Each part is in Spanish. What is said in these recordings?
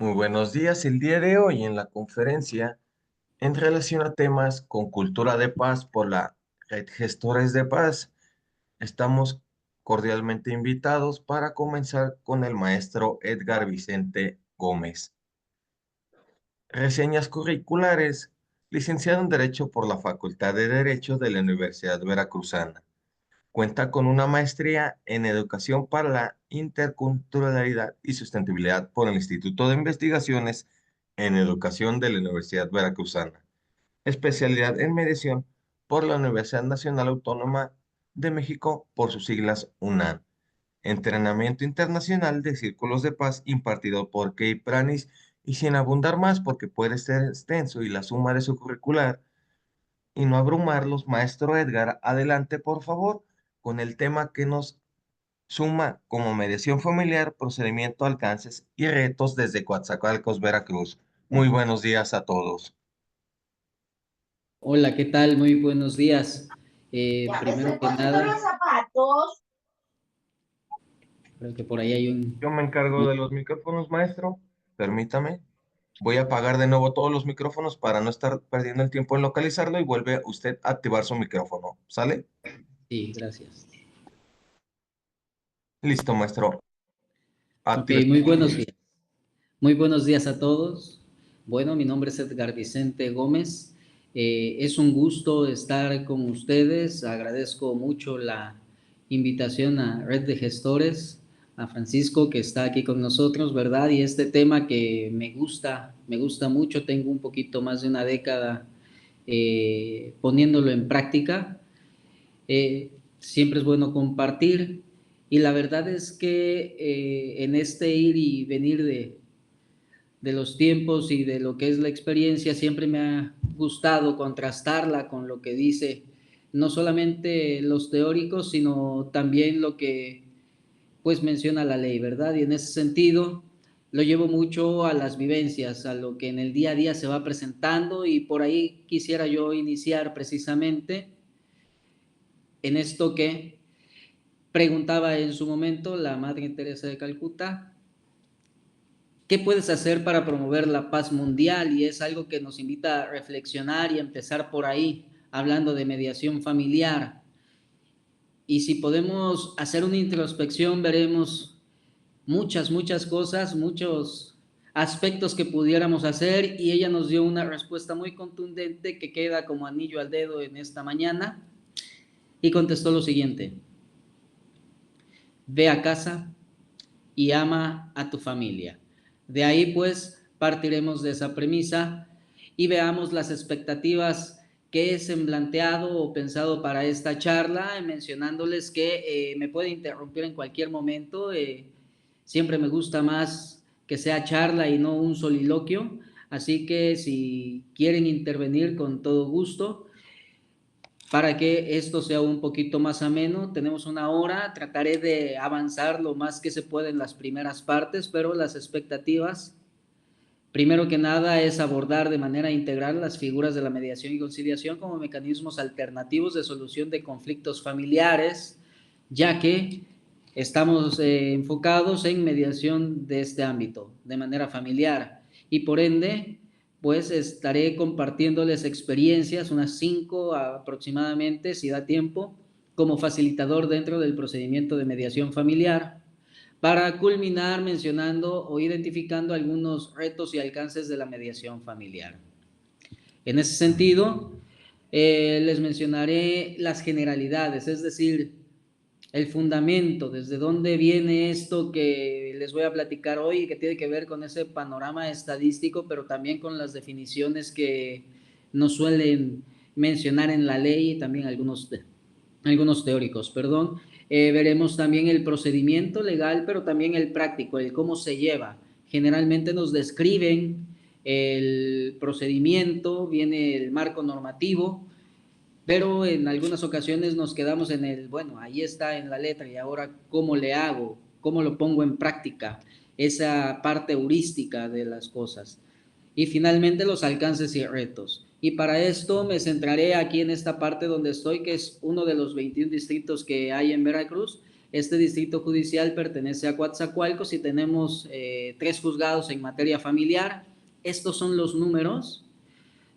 Muy buenos días. El día de hoy en la conferencia en relación a temas con cultura de paz por la Red Gestores de Paz, estamos cordialmente invitados para comenzar con el maestro Edgar Vicente Gómez. Reseñas curriculares, licenciado en Derecho por la Facultad de Derecho de la Universidad Veracruzana. Cuenta con una maestría en Educación para la Interculturalidad y Sustentabilidad por el Instituto de Investigaciones en Educación de la Universidad Veracruzana. Especialidad en Mediación por la Universidad Nacional Autónoma de México por sus siglas UNAM. Entrenamiento internacional de círculos de paz impartido por Kay Pranis y sin abundar más porque puede ser extenso y la suma de su curricular y no abrumarlos, maestro Edgar, adelante por favor con el tema que nos suma como mediación familiar, procedimiento, alcances y retos desde Coatzacoalcos, Veracruz. Muy buenos días a todos. Hola, ¿qué tal? Muy buenos días. Ya me estoy Primero que poniendo los nada, zapatos. creo que por ahí hay un... Yo me encargo de los micrófonos, maestro. Permítame. Voy a apagar de nuevo todos los micrófonos para no estar perdiendo el tiempo en localizarlo y vuelve usted a activar su micrófono. ¿Sale? Sí, gracias. Listo, maestro. Ok, Active. muy buenos días. Muy buenos días a todos. Bueno, mi nombre es Edgar Vicente Gómez. Es un gusto estar con ustedes. Agradezco mucho la invitación a Red de Gestores, a Francisco que está aquí con nosotros, ¿verdad? Y este tema que me gusta mucho. Tengo un poquito más de una década poniéndolo en práctica. Siempre es bueno compartir y la verdad es que en este ir y venir de los tiempos y de lo que es la experiencia, siempre me ha gustado contrastarla con lo que dice no solamente los teóricos, sino también lo que pues menciona la ley, ¿verdad? Y en ese sentido lo llevo mucho a las vivencias, a lo que en el día a día se va presentando y por ahí quisiera yo iniciar precisamente en esto que preguntaba en su momento la Madre Teresa de Calcuta, ¿qué puedes hacer para promover la paz mundial? Y es algo que nos invita a reflexionar y empezar por ahí, hablando de mediación familiar. Y si podemos hacer una introspección, veremos muchas cosas, muchos aspectos que pudiéramos hacer y ella nos dio una respuesta muy contundente que queda como anillo al dedo en esta mañana y contestó lo siguiente: ve a casa y ama a tu familia. De ahí pues partiremos de esa premisa y veamos las expectativas que he semblanteado o pensado para esta charla, mencionándoles que me puede interrumpir en cualquier momento. Siempre me gusta más que sea charla y no un soliloquio, así que si quieren intervenir con todo gusto, para que esto sea un poquito más ameno. Tenemos una hora, trataré de avanzar lo más que se puede en las primeras partes, pero las expectativas, primero que nada, es abordar de manera integral las figuras de la mediación y conciliación como mecanismos alternativos de solución de conflictos familiares, ya que estamos enfocados en mediación de este ámbito, de manera familiar, y por ende pues estaré compartiéndoles experiencias, unas 5 aproximadamente, si da tiempo, como facilitador dentro del procedimiento de mediación familiar, para culminar mencionando o identificando algunos retos y alcances de la mediación familiar. En ese sentido, les mencionaré las generalidades, es decir, el fundamento, desde dónde viene esto que les voy a platicar hoy y que tiene que ver con ese panorama estadístico, pero también con las definiciones que nos suelen mencionar en la ley y también algunos teóricos, perdón. Veremos también el procedimiento legal, pero también el práctico, el cómo se lleva. Generalmente nos describen el procedimiento, viene el marco normativo, pero en algunas ocasiones nos quedamos en el, bueno, ahí está en la letra y ahora cómo le hago, cómo lo pongo en práctica, esa parte heurística de las cosas. Y finalmente los alcances y retos. Y para esto me centraré aquí en esta parte donde estoy, que es uno de los 21 distritos que hay en Veracruz, este distrito judicial pertenece a Coatzacoalcos y tenemos 3 juzgados en materia familiar. Estos son los números,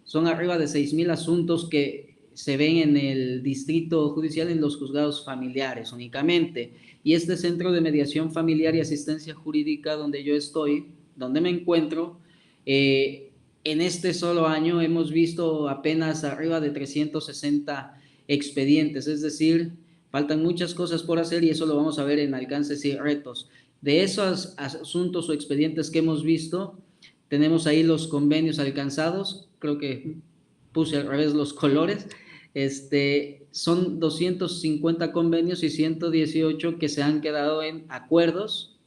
son arriba de 6,000 asuntos que se ven en el distrito judicial en los juzgados familiares únicamente. Y este centro de mediación familiar y asistencia jurídica donde yo estoy, donde me encuentro, en este solo año hemos visto apenas arriba de 360 expedientes, es decir, faltan muchas cosas por hacer y eso lo vamos a ver en alcances y retos. De esos asuntos o expedientes que hemos visto, tenemos ahí los convenios alcanzados, creo que puse al revés los colores, son 250 convenios y 118 que se han quedado en acuerdos,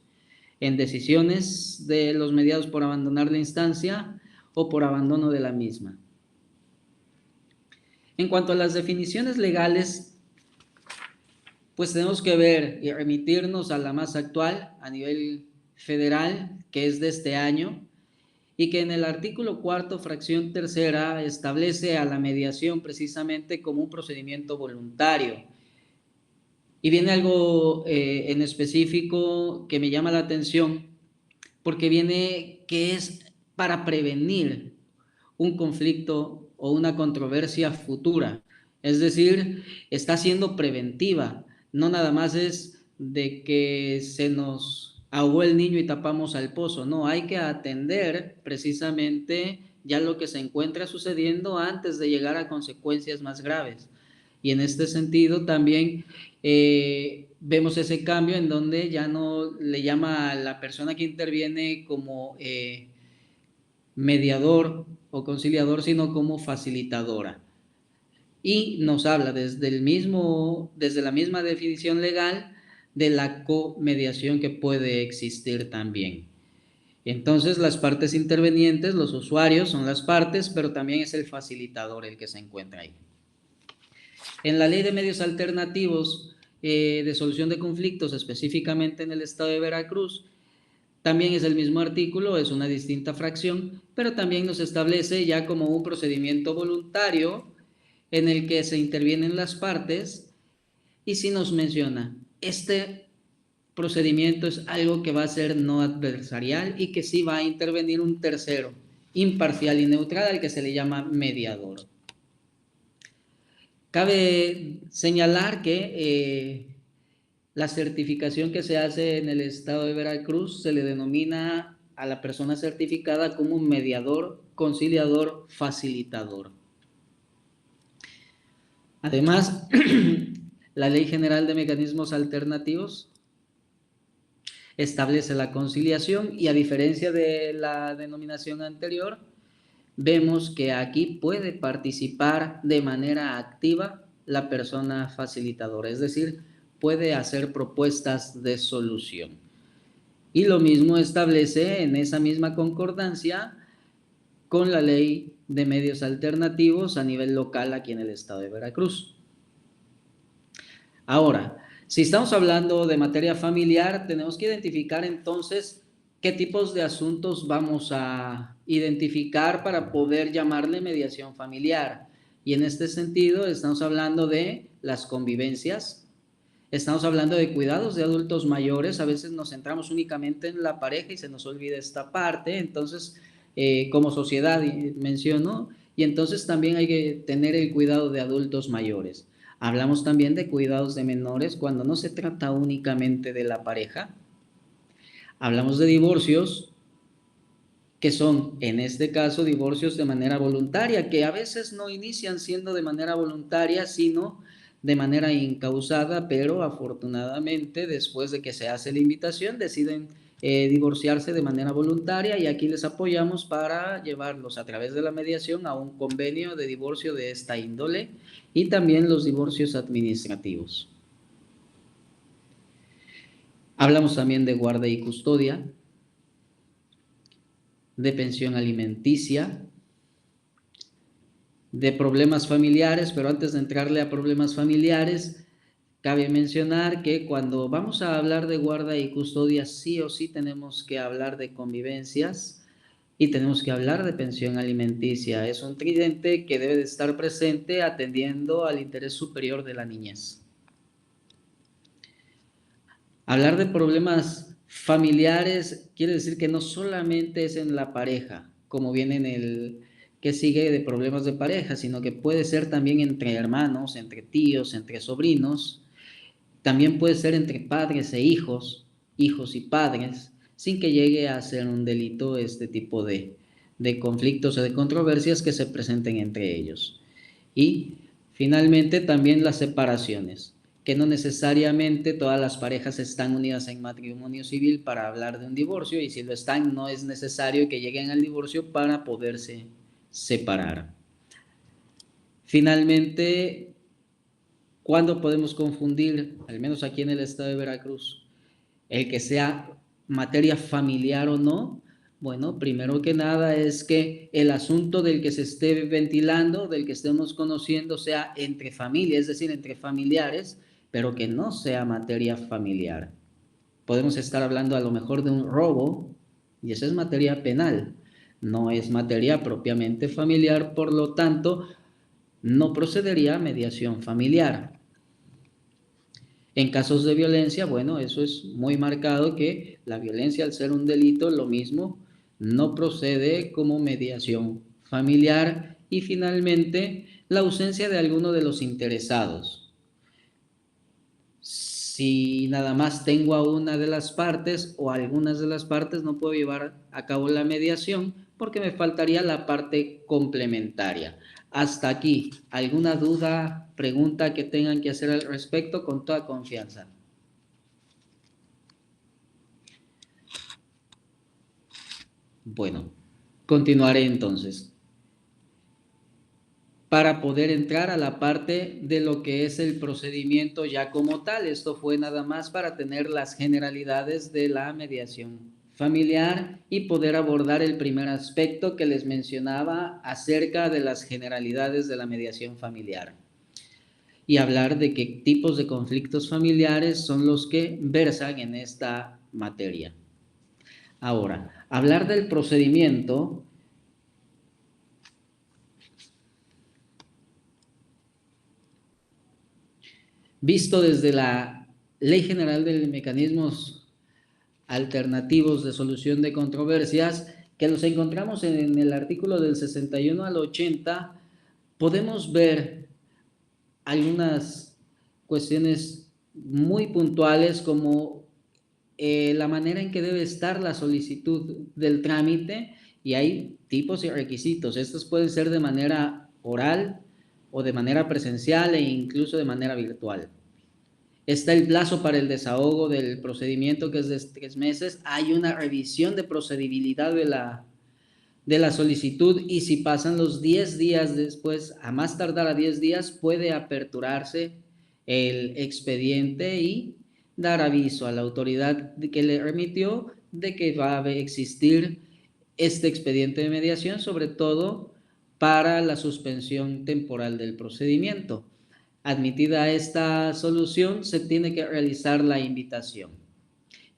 en decisiones de los mediados por abandonar la instancia o por abandono de la misma. En cuanto a las definiciones legales, pues tenemos que ver y remitirnos a la más actual a nivel federal, que es de este año, y que en el artículo 4, fracción tercera, establece a la mediación precisamente como un procedimiento voluntario. Y viene algo en específico que me llama la atención, porque viene que es para prevenir un conflicto o una controversia futura. Es decir, está siendo preventiva, no nada más es de que se nos ahogó el niño y tapamos al pozo, no, hay que atender precisamente ya lo que se encuentra sucediendo antes de llegar a consecuencias más graves. Y en este sentido también vemos ese cambio en donde ya no le llama a la persona que interviene como mediador o conciliador, sino como facilitadora. Y nos habla desde la misma definición legal de la comediación que puede existir también. Entonces, las partes intervenientes, los usuarios son las partes, pero también es el facilitador el que se encuentra ahí. En la Ley de Medios Alternativos de Solución de Conflictos, específicamente en el estado de Veracruz, también es el mismo artículo, es una distinta fracción, pero también nos establece ya como un procedimiento voluntario en el que se intervienen las partes y sí nos menciona, este procedimiento es algo que va a ser no adversarial y que sí va a intervenir un tercero, imparcial y neutral, al que se le llama mediador. Cabe señalar que la certificación que se hace en el estado de Veracruz se le denomina a la persona certificada como mediador, conciliador, facilitador. Además, la Ley General de Mecanismos Alternativos establece la conciliación y a diferencia de la denominación anterior, vemos que aquí puede participar de manera activa la persona facilitadora, es decir, puede hacer propuestas de solución. Y lo mismo establece en esa misma concordancia con la Ley de Medios Alternativos a nivel local aquí en el estado de Veracruz. Ahora, si estamos hablando de materia familiar, tenemos que identificar entonces qué tipos de asuntos vamos a identificar para poder llamarle mediación familiar. Y en este sentido estamos hablando de las convivencias, estamos hablando de cuidados de adultos mayores, a veces nos centramos únicamente en la pareja y se nos olvida esta parte, entonces como sociedad menciono, y entonces también hay que tener el cuidado de adultos mayores. Hablamos también de cuidados de menores cuando no se trata únicamente de la pareja. Hablamos de divorcios, que son en este caso divorcios de manera voluntaria, que a veces no inician siendo de manera voluntaria, sino de manera incausada, pero afortunadamente después de que se hace la invitación deciden divorciarse de manera voluntaria y aquí les apoyamos para llevarlos a través de la mediación a un convenio de divorcio de esta índole y también los divorcios administrativos. Hablamos también de guarda y custodia, de pensión alimenticia, de problemas familiares, pero antes de entrarle a problemas familiares, cabe mencionar que cuando vamos a hablar de guarda y custodia, sí o sí tenemos que hablar de convivencias y tenemos que hablar de pensión alimenticia. Es un tridente que debe de estar presente atendiendo al interés superior de la niñez. Hablar de problemas familiares quiere decir que no solamente es en la pareja, como viene en el que sigue de problemas de pareja, sino que puede ser también entre hermanos, entre tíos, entre sobrinos, también puede ser entre padres e hijos, hijos y padres, sin que llegue a ser un delito este tipo de conflictos o de controversias que se presenten entre ellos. Y finalmente también las separaciones, que no necesariamente todas las parejas están unidas en matrimonio civil para hablar de un divorcio, y si lo están no es necesario que lleguen al divorcio para poderse separar. Finalmente, ¿cuándo podemos confundir, al menos aquí en el estado de Veracruz, el que sea materia familiar o no? Bueno, primero que nada es que el asunto del que se esté ventilando, del que estemos conociendo, sea entre familia, es decir, entre familiares, pero que no sea materia familiar. Podemos estar hablando a lo mejor de un robo, y esa es materia penal, no es materia propiamente familiar, por lo tanto, no procedería a mediación familiar. En casos de violencia, bueno, eso es muy marcado, que la violencia, al ser un delito, lo mismo, no procede como mediación familiar. Y finalmente, la ausencia de alguno de los interesados. Si nada más tengo a una de las partes o a algunas de las partes, no puedo llevar a cabo la mediación porque me faltaría la parte complementaria. Hasta aquí, ¿alguna duda, pregunta que tengan que hacer al respecto? Con toda confianza. Bueno, continuaré entonces, para poder entrar a la parte de lo que es el procedimiento ya como tal. Esto fue nada más para tener las generalidades de la mediación familiar y poder abordar el primer aspecto que les mencionaba acerca de las generalidades de la mediación familiar, y hablar de qué tipos de conflictos familiares son los que versan en esta materia. Ahora, hablar del procedimiento. Visto desde la Ley General de Mecanismos Alternativos de Solución de Controversias, que los encontramos en el artículo del 61 al 80, podemos ver algunas cuestiones muy puntuales, como la manera en que debe estar la solicitud del trámite, y hay tipos y requisitos. Estos pueden ser de manera oral o de manera presencial e incluso de manera virtual. Está el plazo para el desahogo del procedimiento, que es de 3 meses. Hay una revisión de procedibilidad de la solicitud, y si pasan los 10 días después, a más tardar a 10 días, puede aperturarse el expediente y dar aviso a la autoridad que le remitió de que va a existir este expediente de mediación, sobre todo para la suspensión temporal del procedimiento. Admitida esta solución, se tiene que realizar la invitación,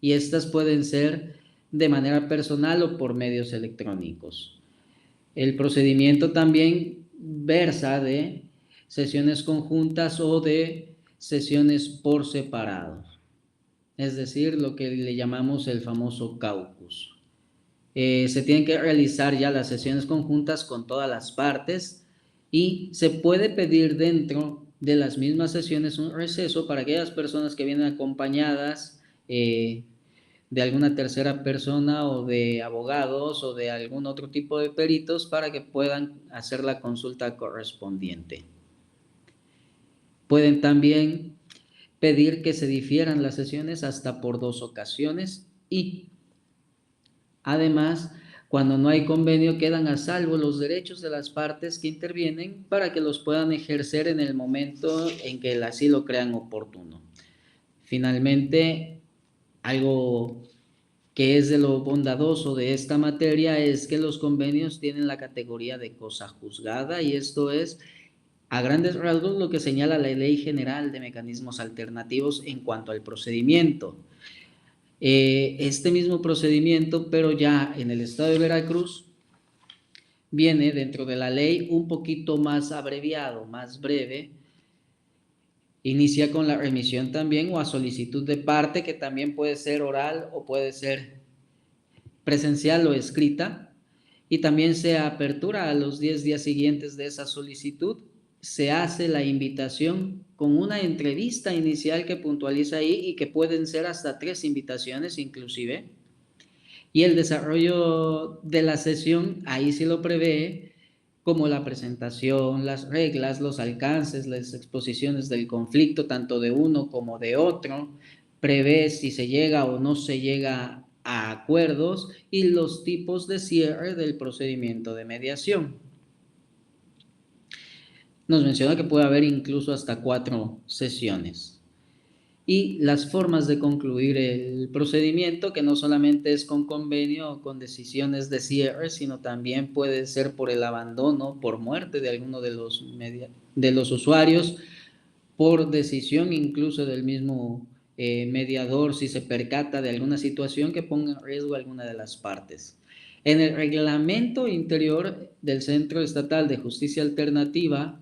y estas pueden ser de manera personal o por medios electrónicos. El procedimiento también versa de sesiones conjuntas o de sesiones por separado, es decir, lo que le llamamos el famoso caucus. Se tienen que realizar ya las sesiones conjuntas con todas las partes, y se puede pedir dentro de las mismas sesiones un receso para aquellas personas que vienen acompañadas de alguna tercera persona o de abogados o de algún otro tipo de peritos, para que puedan hacer la consulta correspondiente. Pueden también pedir que se difieran las sesiones hasta por 2 ocasiones, y además, cuando no hay convenio, quedan a salvo los derechos de las partes que intervienen para que los puedan ejercer en el momento en que así lo crean oportuno. Finalmente, algo que es de lo bondadoso de esta materia es que los convenios tienen la categoría de cosa juzgada, y esto es, a grandes rasgos, lo que señala la Ley General de Mecanismos Alternativos en cuanto al procedimiento. Este mismo procedimiento, pero ya en el estado de Veracruz, viene dentro de la ley un poquito más abreviado, más breve, Inicia con la remisión también o a solicitud de parte, que también puede ser oral o puede ser presencial o escrita. Y también se apertura a los 10 días siguientes de esa solicitud. Se hace la invitación con una entrevista inicial que puntualiza ahí y que pueden ser hasta 3 invitaciones inclusive. Y el desarrollo de la sesión, ahí sí lo prevé, como la presentación, las reglas, los alcances, las exposiciones del conflicto, tanto de uno como de otro, prevé si se llega o no se llega a acuerdos y los tipos de cierre del procedimiento de mediación. Nos menciona que puede haber incluso hasta 4 sesiones. Y las formas de concluir el procedimiento, que no solamente es con convenio o con decisiones de cierre, sino también puede ser por el abandono, por muerte de alguno de los usuarios, por decisión incluso del mismo mediador, si se percata de alguna situación que ponga en riesgo a alguna de las partes. En el reglamento interior del Centro Estatal de Justicia Alternativa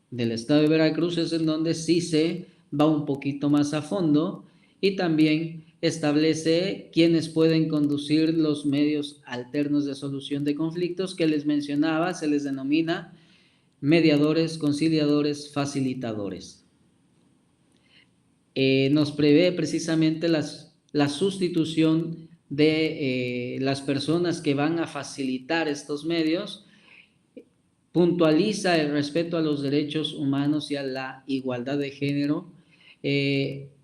del Estado de Veracruz es en donde sí se va un poquito más a fondo y también establece quiénes pueden conducir los medios alternos de solución de conflictos que les mencionaba. Se les denomina mediadores, conciliadores, facilitadores. Nos prevé precisamente la sustitución de las personas que van a facilitar estos medios. Puntualiza el respeto a los derechos humanos y a la igualdad de género.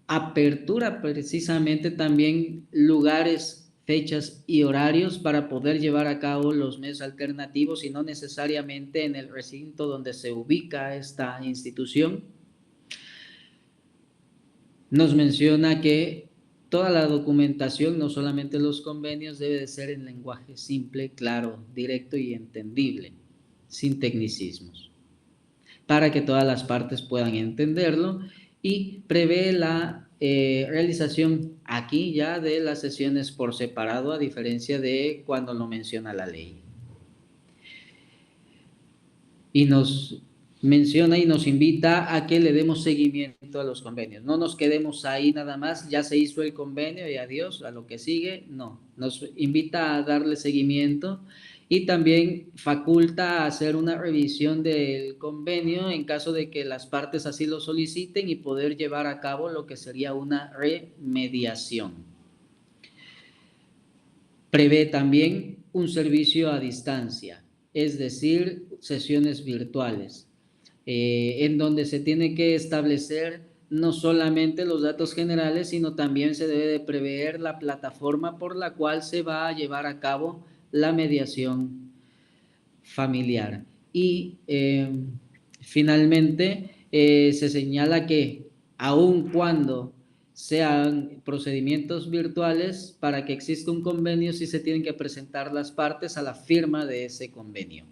Apertura precisamente también lugares, fechas y horarios para poder llevar a cabo los medios alternativos y no necesariamente en el recinto donde se ubica esta institución. Nos menciona que toda la documentación, no solamente los convenios, debe de ser en lenguaje simple, claro, directo y entendible, sin tecnicismos, para que todas las partes puedan entenderlo, y prevé la realización aquí ya de las sesiones por separado, a diferencia de cuando lo menciona la ley. Y nos menciona y nos invita a que le demos seguimiento a los convenios. No nos quedemos ahí nada más, ya se hizo el convenio y adiós, a lo que sigue. No, nos invita a darle seguimiento y también faculta a hacer una revisión del convenio en caso de que las partes así lo soliciten y poder llevar a cabo lo que sería una remediación. Prevé también un servicio a distancia, es decir, sesiones virtuales, en donde se tiene que establecer no solamente los datos generales, sino también se debe de prever la plataforma por la cual se va a llevar a cabo la mediación familiar. Y finalmente se señala que aun cuando sean procedimientos virtuales, para que exista un convenio sí se tienen que presentar las partes a la firma de ese convenio.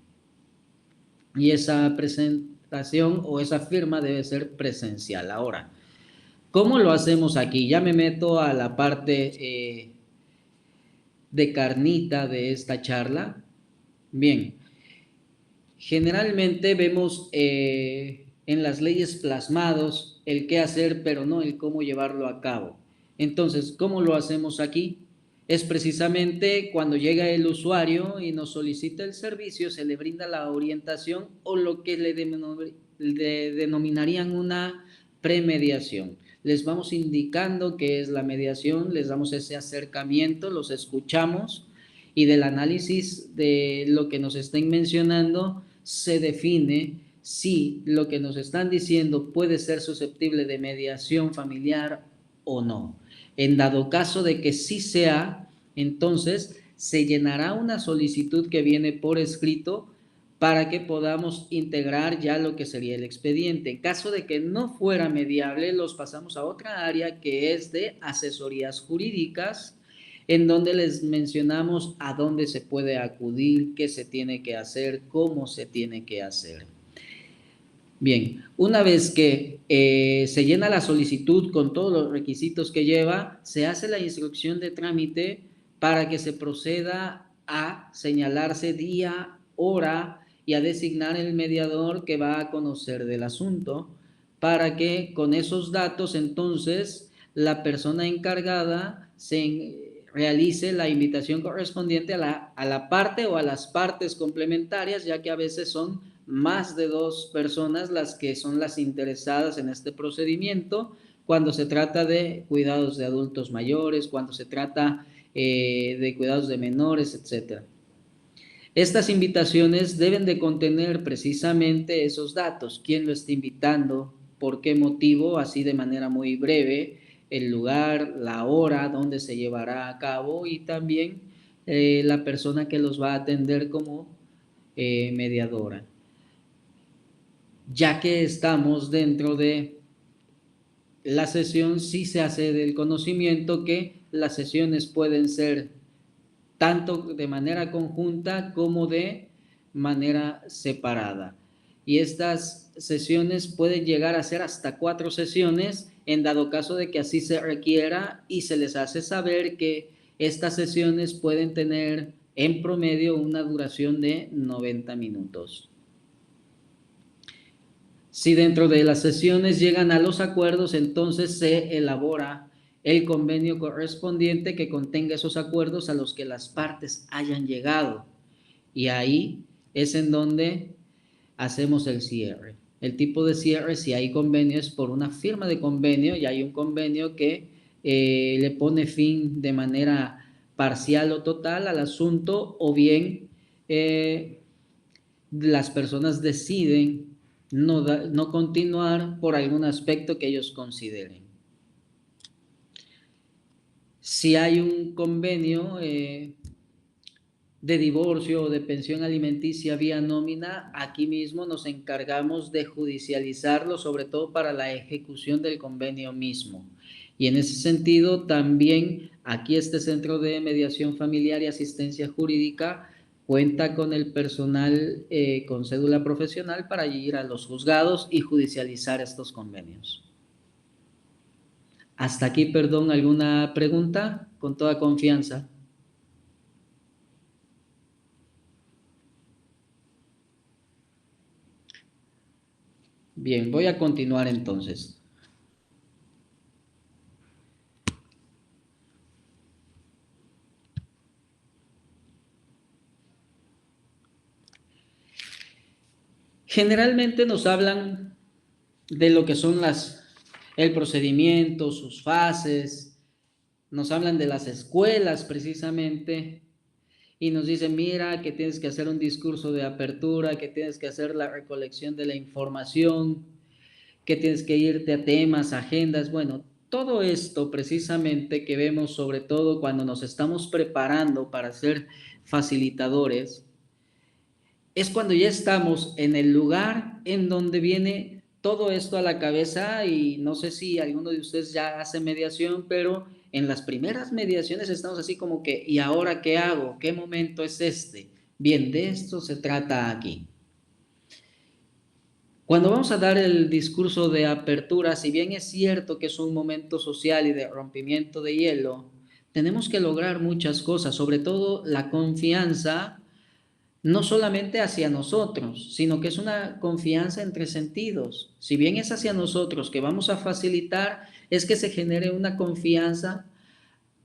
Y esa presentación o esa firma debe ser presencial. Ahora, ¿cómo lo hacemos aquí? Ya me meto a la parte de carnita de esta charla. Bien, generalmente vemos en las leyes plasmados el qué hacer, pero no el cómo llevarlo a cabo. Entonces, ¿cómo lo hacemos aquí? Es precisamente cuando llega el usuario y nos solicita el servicio, se le brinda la orientación o lo que le denominarían una premediación. Les vamos indicando qué es la mediación, les damos ese acercamiento, los escuchamos y del análisis de lo que nos estén mencionando se define si lo que nos están diciendo puede ser susceptible de mediación familiar o no. En dado caso de que sí sea, entonces se llenará una solicitud que viene por escrito para que podamos integrar ya lo que sería el expediente. En caso de que no fuera mediable, los pasamos a otra área que es de asesorías jurídicas, en donde les mencionamos a dónde se puede acudir, qué se tiene que hacer, cómo se tiene que hacer. Bien, una vez que se llena la solicitud con todos los requisitos que lleva, se hace la instrucción de trámite para que se proceda a señalarse día, hora y a designar el mediador que va a conocer del asunto para que con esos datos entonces la persona encargada realice la invitación correspondiente a la parte o a las partes complementarias, ya que a veces son más de 2 personas las que son las interesadas en este procedimiento, cuando se trata de cuidados de adultos mayores, cuando se trata de cuidados de menores, etc. Estas invitaciones deben de contener precisamente esos datos: quién lo está invitando, por qué motivo, así de manera muy breve, el lugar, la hora donde se llevará a cabo, y también la persona que los va a atender como mediadora. Ya que estamos dentro de la sesión, sí se hace del conocimiento que las sesiones pueden ser tanto de manera conjunta como de manera separada. Y estas sesiones pueden llegar a ser hasta 4 sesiones en dado caso de que así se requiera, y se les hace saber que estas sesiones pueden tener en promedio una duración de 90 minutos. Si dentro de las sesiones llegan a los acuerdos, entonces se elabora el convenio correspondiente que contenga esos acuerdos a los que las partes hayan llegado. Y ahí es en donde hacemos el cierre. El tipo de cierre, si hay convenio, es por una firma de convenio, y hay un convenio que le pone fin de manera parcial o total al asunto, o bien las personas deciden no continuar por algún aspecto que ellos consideren. Si hay un convenio de divorcio o de pensión alimenticia vía nómina, aquí mismo nos encargamos de judicializarlo, sobre todo para la ejecución del convenio mismo. Y en ese sentido, también aquí este Centro de Mediación Familiar y Asistencia Jurídica cuenta con el personal con cédula profesional para ir a los juzgados y judicializar estos convenios. Hasta aquí, perdón, ¿alguna pregunta? Con toda confianza. Bien, voy a continuar entonces. Generalmente nos hablan de lo que son el procedimiento, sus fases, nos hablan de las escuelas precisamente, y nos dicen, mira, que tienes que hacer un discurso de apertura, que tienes que hacer la recolección de la información, que tienes que irte a temas, agendas. Bueno, todo esto precisamente que vemos sobre todo cuando nos estamos preparando para ser facilitadores, es cuando ya estamos en el lugar en donde viene todo esto a la cabeza. Y no sé si alguno de ustedes ya hace mediación, pero en las primeras mediaciones estamos así como que, ¿y ahora qué hago? ¿Qué momento es este? Bien, de esto se trata aquí. Cuando vamos a dar el discurso de apertura, si bien es cierto que es un momento social y de rompimiento de hielo, tenemos que lograr muchas cosas, sobre todo la confianza, no solamente hacia nosotros, sino que es una confianza entre sentidos. Si bien es hacia nosotros que vamos a facilitar, es que se genere una confianza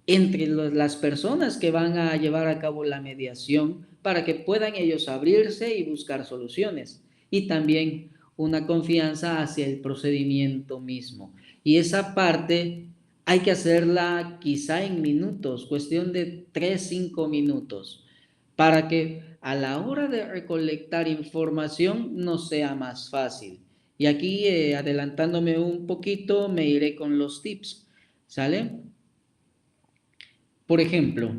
entre las personas que van a llevar a cabo la mediación, para que puedan ellos abrirse y buscar soluciones. Y también una confianza hacia el procedimiento mismo. Y esa parte hay que hacerla quizá en minutos, cuestión de 3-5 minutos, para que a la hora de recolectar información nos sea más fácil. Y aquí, adelantándome un poquito, me iré con los tips, ¿sale? Por ejemplo,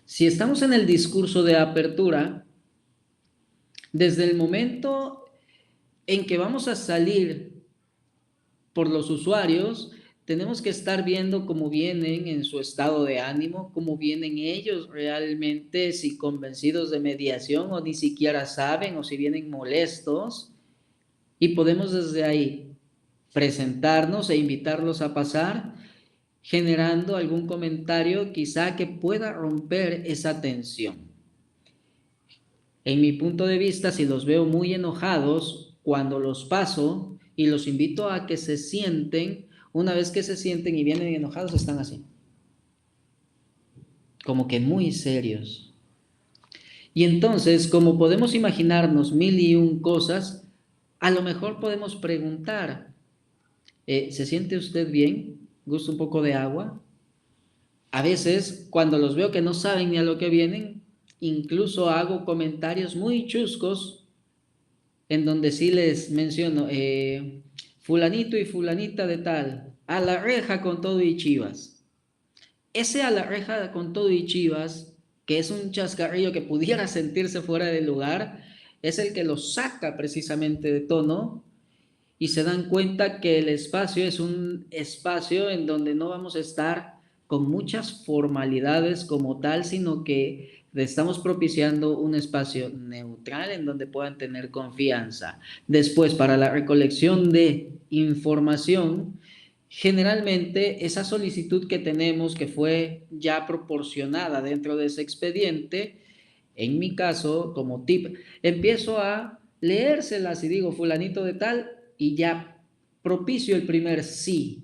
si estamos en el discurso de apertura, desde el momento en que vamos a salir por los usuarios, tenemos que estar viendo cómo vienen en su estado de ánimo, cómo vienen ellos realmente, si convencidos de mediación o ni siquiera saben, o si vienen molestos, y podemos desde ahí presentarnos e invitarlos a pasar, generando algún comentario quizá que pueda romper esa tensión. En mi punto de vista, si los veo muy enojados, cuando los paso, y los invito a que se sienten. Una vez que se sienten y vienen enojados, están así, como que muy serios. Y entonces, como podemos imaginarnos mil y un cosas, a lo mejor podemos preguntar, ¿se siente usted bien? ¿Gusta un poco de agua? A veces, cuando los veo que no saben ni a lo que vienen, incluso hago comentarios muy chuscos en donde sí les menciono, fulanito y fulanita de tal, a la reja con todo y chivas. Ese a la reja con todo y chivas, que es un chascarrillo que pudiera sentirse fuera de lugar, es el que los saca precisamente de tono y se dan cuenta que el espacio es un espacio en donde no vamos a estar con muchas formalidades como tal, sino que estamos propiciando un espacio neutral en donde puedan tener confianza. Después, para la recolección de información, generalmente esa solicitud que tenemos, que fue ya proporcionada dentro de ese expediente, en mi caso, como tip, empiezo a leérselas y digo, fulanito de tal, y ya propicio el primer sí.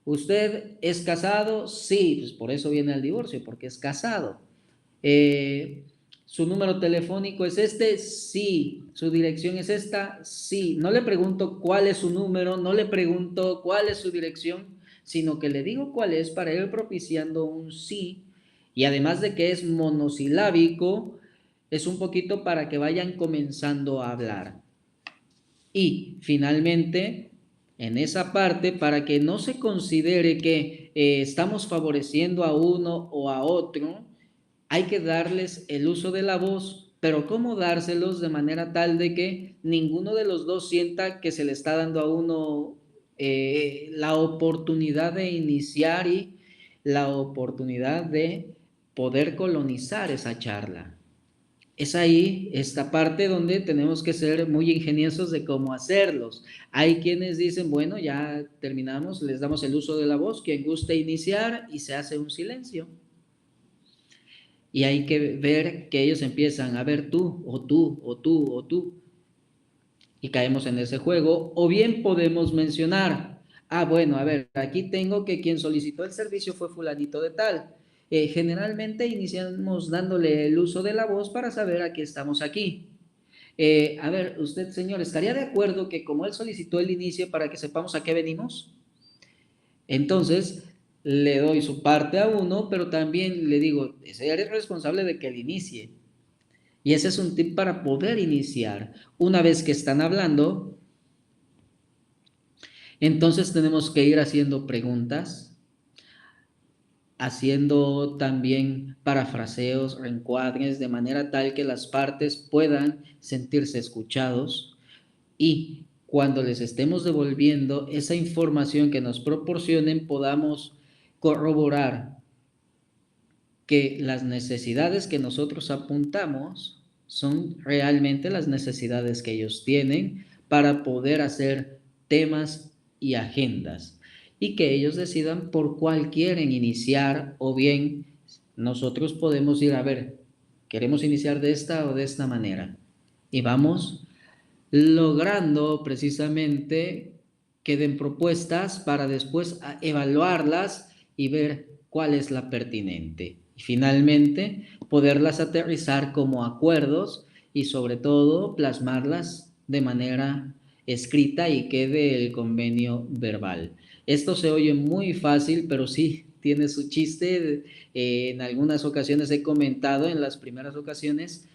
¿Usted es casado? Sí, pues por eso viene el divorcio, porque es casado. ¿Su número telefónico es este? Sí. ¿Su dirección es esta? Sí. No le pregunto cuál es su número, no le pregunto cuál es su dirección, sino que le digo cuál es para ir propiciando un sí. Y además de que es monosilábico, es un poquito para que vayan comenzando a hablar. Y finalmente, en esa parte, para que no se considere que estamos favoreciendo a uno o a otro, hay que darles el uso de la voz, pero ¿cómo dárselos de manera tal de que ninguno de los dos sienta que se le está dando a uno la oportunidad de iniciar y la oportunidad de poder colonizar esa charla? Es ahí esta parte donde tenemos que ser muy ingeniosos de cómo hacerlos. Hay quienes dicen, bueno, ya terminamos, les damos el uso de la voz, quien guste iniciar y se hace un silencio. Y hay que ver que ellos empiezan a ver tú, o tú, o tú, o tú. Y caemos en ese juego. O bien podemos mencionar, bueno, a ver, aquí tengo que quien solicitó el servicio fue fulanito de tal. Generalmente iniciamos dándole el uso de la voz para saber a qué estamos aquí. A ver, usted, señor, ¿estaría de acuerdo que como él solicitó el inicio para que sepamos a qué venimos? Entonces, le doy su parte a uno, pero también le digo, eres responsable de que él inicie. Y ese es un tip para poder iniciar. Una vez que están hablando, entonces tenemos que ir haciendo preguntas, haciendo también parafraseos, reencuadres, de manera tal que las partes puedan sentirse escuchados y cuando les estemos devolviendo esa información que nos proporcionen podamos corroborar que las necesidades que nosotros apuntamos son realmente las necesidades que ellos tienen para poder hacer temas y agendas y que ellos decidan por cuál quieren iniciar o bien nosotros podemos ir a ver, queremos iniciar de esta o de esta manera y vamos logrando precisamente que den propuestas para después evaluarlas y ver cuál es la pertinente. Y finalmente, poderlas aterrizar como acuerdos y sobre todo plasmarlas de manera escrita y quede el convenio verbal. Esto se oye muy fácil, pero sí tiene su chiste. En algunas ocasiones he comentado, en las primeras ocasiones,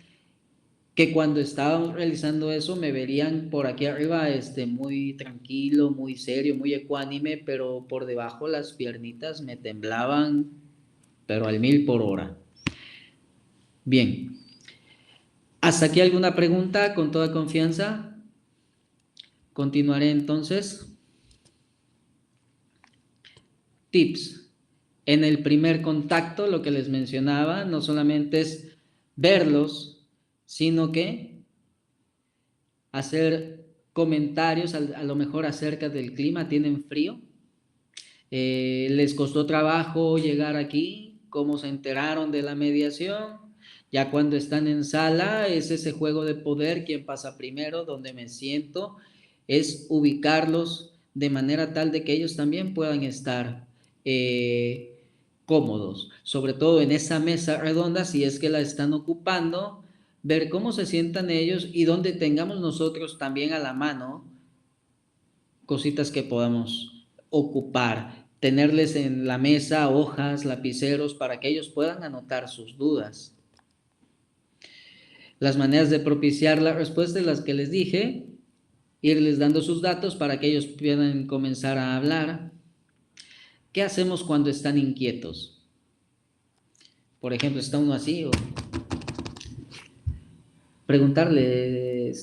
que cuando estábamos realizando eso me verían por aquí arriba muy tranquilo, muy serio, muy ecuánime, pero por debajo las piernitas me temblaban, pero al 1000 por hora. Bien, ¿hasta aquí alguna pregunta con toda confianza? Continuaré entonces. Tips. En el primer contacto, lo que les mencionaba, no solamente es verlos, sino que hacer comentarios a lo mejor acerca del clima, tienen frío, les costó trabajo llegar aquí, cómo se enteraron de la mediación, ya cuando están en sala es ese juego de poder, quién pasa primero, dónde me siento, es ubicarlos de manera tal de que ellos también puedan estar cómodos, sobre todo en esa mesa redonda, si es que la están ocupando, ver cómo se sientan ellos y donde tengamos nosotros también a la mano cositas que podamos ocupar, tenerles en la mesa hojas, lapiceros para que ellos puedan anotar sus dudas. Las maneras de propiciar la respuesta es las que les dije, irles dando sus datos para que ellos puedan comenzar a hablar. ¿Qué hacemos cuando están inquietos? Por ejemplo, está uno así, o preguntarle,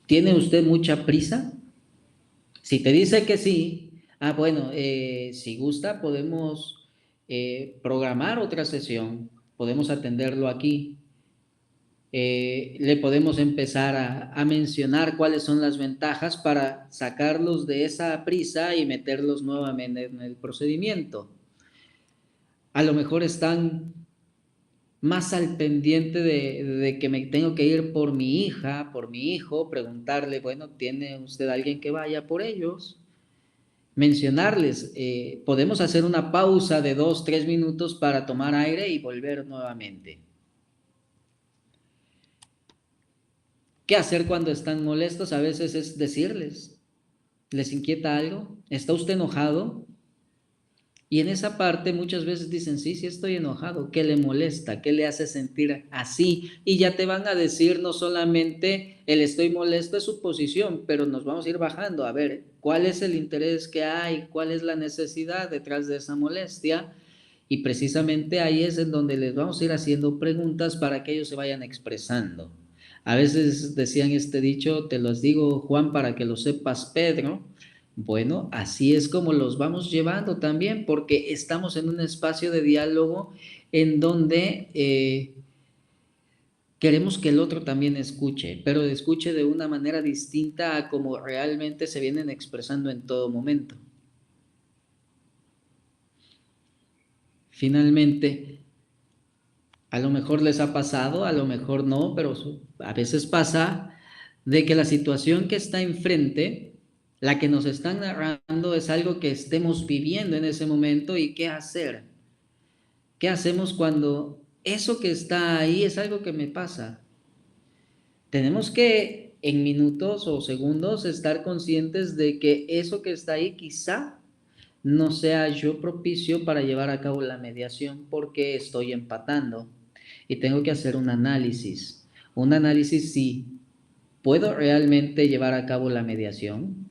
¿tiene usted mucha prisa? Si te dice que sí, bueno, si gusta podemos programar otra sesión, podemos atenderlo aquí. Le podemos empezar a mencionar cuáles son las ventajas para sacarlos de esa prisa y meterlos nuevamente en el procedimiento. A lo mejor están más al pendiente de que me tengo que ir por mi hija, por mi hijo, preguntarle, bueno, ¿tiene usted alguien que vaya por ellos? Mencionarles, podemos hacer una pausa de 2, 3 minutos para tomar aire y volver nuevamente. ¿Qué hacer cuando están molestos? A veces es decirles, ¿les inquieta algo? ¿Está usted enojado? Y en esa parte muchas veces dicen, sí, sí estoy enojado. ¿Qué le molesta? ¿Qué le hace sentir así? Y ya te van a decir no solamente el estoy molesto es su posición, pero nos vamos a ir bajando a ver cuál es el interés que hay, cuál es la necesidad detrás de esa molestia. Y precisamente ahí es en donde les vamos a ir haciendo preguntas para que ellos se vayan expresando. A veces decían este dicho, te los digo Juan para que lo sepas Pedro. Bueno, así es como los vamos llevando también, porque estamos en un espacio de diálogo en donde queremos que el otro también escuche, pero escuche de una manera distinta a como realmente se vienen expresando en todo momento. Finalmente, a lo mejor les ha pasado, a lo mejor no, pero a veces pasa de que la situación que está enfrente, la que nos están narrando, es algo que estemos viviendo en ese momento y qué hacer. ¿Qué hacemos cuando eso que está ahí es algo que me pasa? Tenemos que en minutos o segundos estar conscientes de que eso que está ahí quizá no sea yo propicio para llevar a cabo la mediación porque estoy empatando y tengo que hacer un análisis si puedo realmente llevar a cabo la mediación,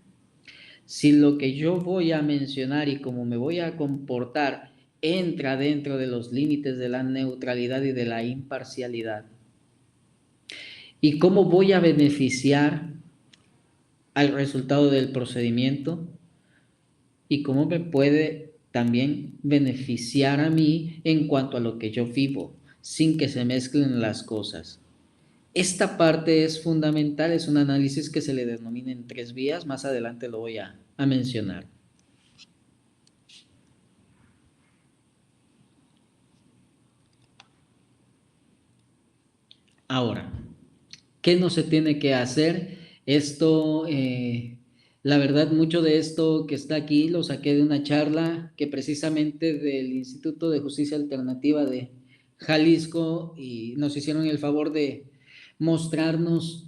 si lo que yo voy a mencionar y cómo me voy a comportar entra dentro de los límites de la neutralidad y de la imparcialidad, y cómo voy a beneficiar al resultado del procedimiento y cómo me puede también beneficiar a mí en cuanto a lo que yo vivo, sin que se mezclen las cosas. Esta parte es fundamental, es un análisis que se le denomina en 3 vías, más adelante lo voy a mencionar. Ahora, ¿qué no se tiene que hacer? Esto, la verdad, mucho de esto que está aquí lo saqué de una charla que precisamente del Instituto de Justicia Alternativa de Jalisco, y nos hicieron el favor de mostrarnos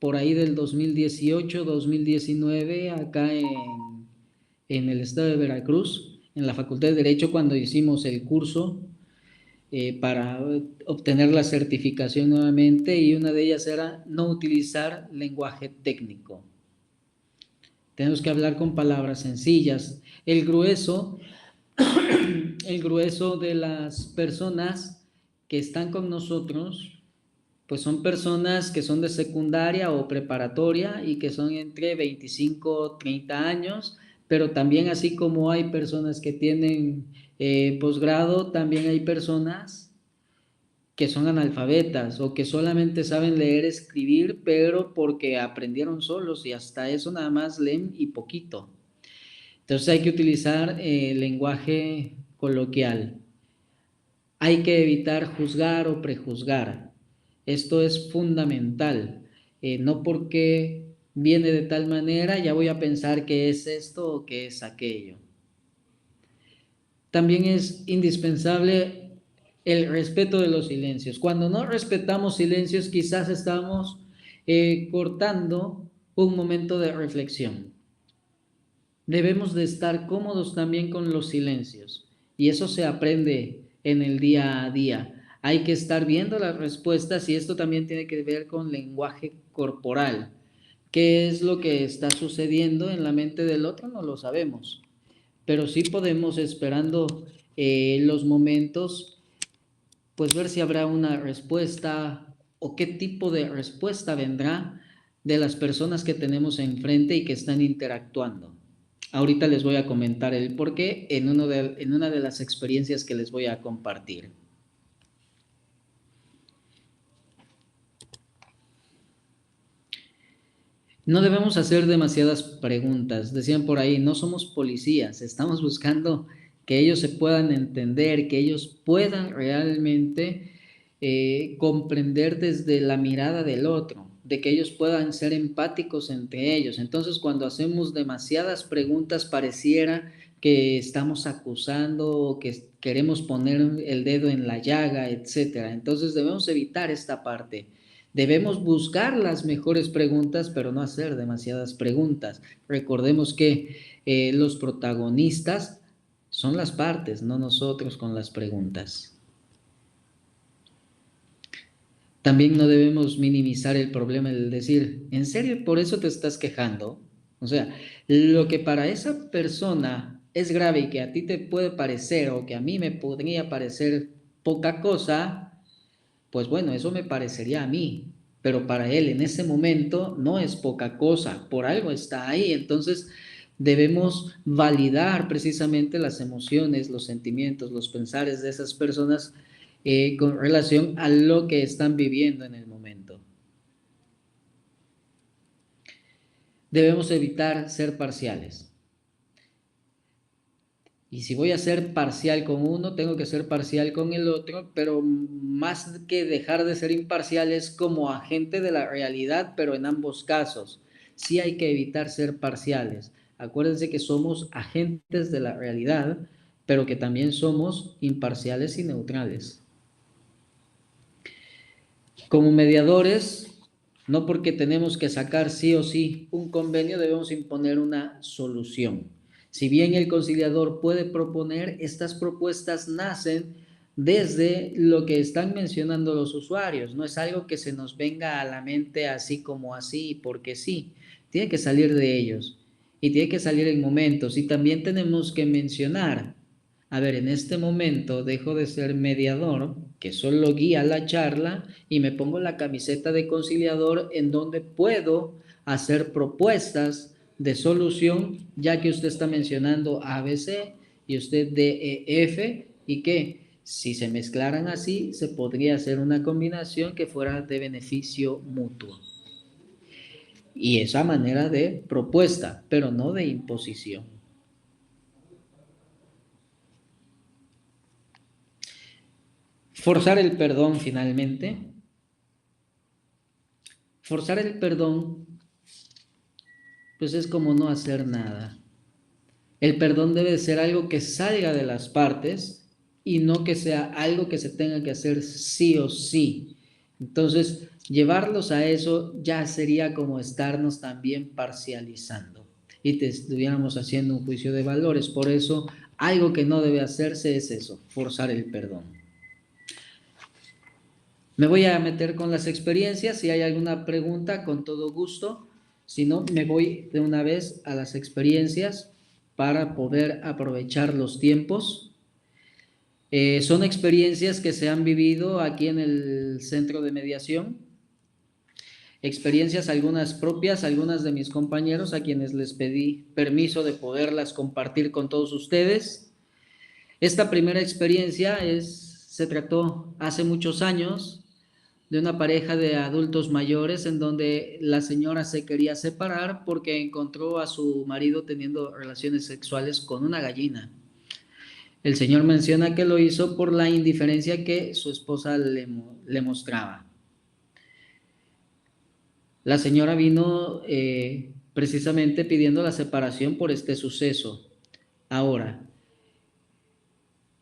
por ahí del 2018, 2019, acá en el estado de Veracruz, en la Facultad de Derecho, cuando hicimos el curso para obtener la certificación nuevamente, y una de ellas era no utilizar lenguaje técnico. Tenemos que hablar con palabras sencillas. El grueso de las personas que están con nosotros, pues son personas que son de secundaria o preparatoria y que son entre 25 30 años, pero también así como hay personas que tienen posgrado, también hay personas que son analfabetas o que solamente saben leer, escribir, pero porque aprendieron solos y hasta eso nada más leen y poquito. Entonces hay que utilizar lenguaje coloquial. Hay que evitar juzgar o prejuzgar. Esto es fundamental. no porque viene de tal manera ya voy a pensar que es esto o que es aquello. También es indispensable el respeto de los silencios. Cuando no respetamos silencios, quizás estamos cortando un momento de reflexión. Debemos de estar cómodos también con los silencios y eso se aprende en el día a día. Hay que estar viendo las respuestas y esto también tiene que ver con lenguaje corporal. ¿Qué es lo que está sucediendo en la mente del otro? No lo sabemos, pero sí podemos, esperando los momentos, pues ver si habrá una respuesta o qué tipo de respuesta vendrá de las personas que tenemos enfrente y que están interactuando. Ahorita les voy a comentar el porqué en una de las experiencias que les voy a compartir. No debemos hacer demasiadas preguntas. Decían por ahí, no somos policías, estamos buscando que ellos se puedan entender, que ellos puedan realmente comprender desde la mirada del otro, de que ellos puedan ser empáticos entre ellos. Entonces, cuando hacemos demasiadas preguntas, pareciera que estamos acusando o que queremos poner el dedo en la llaga, etcétera. Entonces, debemos evitar esta parte. Debemos buscar las mejores preguntas, pero no hacer demasiadas preguntas. Recordemos que los protagonistas son las partes, no nosotros con las preguntas. También no debemos minimizar el problema del decir, ¿en serio por eso te estás quejando? O sea, lo que para esa persona es grave y que a ti te puede parecer o que a mí me podría parecer poca cosa, pues bueno, eso me parecería a mí, pero para él en ese momento no es poca cosa, por algo está ahí. Entonces debemos validar precisamente las emociones, los sentimientos, los pensares de esas personas con relación a lo que están viviendo en el momento. Debemos evitar ser parciales. Y si voy a ser parcial con uno, tengo que ser parcial con el otro, pero más que dejar de ser imparcial es como agente de la realidad, pero en ambos casos. Sí hay que evitar ser parciales. Acuérdense que somos agentes de la realidad, pero que también somos imparciales y neutrales. Como mediadores, no porque tenemos que sacar sí o sí un convenio, debemos imponer una solución. Si bien el conciliador puede proponer, estas propuestas nacen desde lo que están mencionando los usuarios. No es algo que se nos venga a la mente así como así, porque sí. Tiene que salir de ellos y tiene que salir en momentos. Y también tenemos que mencionar, a ver, en este momento dejo de ser mediador, que solo guía la charla, y me pongo la camiseta de conciliador en donde puedo hacer propuestas de solución, ya que usted está mencionando ABC y usted DEF, y que si se mezclaran así, se podría hacer una combinación que fuera de beneficio mutuo. Y esa manera de propuesta, pero no de imposición. Forzar el perdón finalmente. Forzar el perdón, pues es como no hacer nada. El perdón debe ser algo que salga de las partes y no que sea algo que se tenga que hacer sí o sí. Entonces, llevarlos a eso ya sería como estarnos también parcializando y te estuviéramos haciendo un juicio de valores. Por eso, algo que no debe hacerse es eso, forzar el perdón. Me voy a meter con las experiencias. Si hay alguna pregunta, con todo gusto. Si no, me voy de una vez a las experiencias para poder aprovechar los tiempos. Son experiencias que se han vivido aquí en el centro de mediación. Experiencias algunas propias, algunas de mis compañeros a quienes les pedí permiso de poderlas compartir con todos ustedes. Esta primera experiencia se trató hace muchos años de una pareja de adultos mayores en donde la señora se quería separar porque encontró a su marido teniendo relaciones sexuales con una gallina. El señor menciona que lo hizo por la indiferencia que su esposa le mostraba. La señora vino precisamente pidiendo la separación por este suceso. Ahora,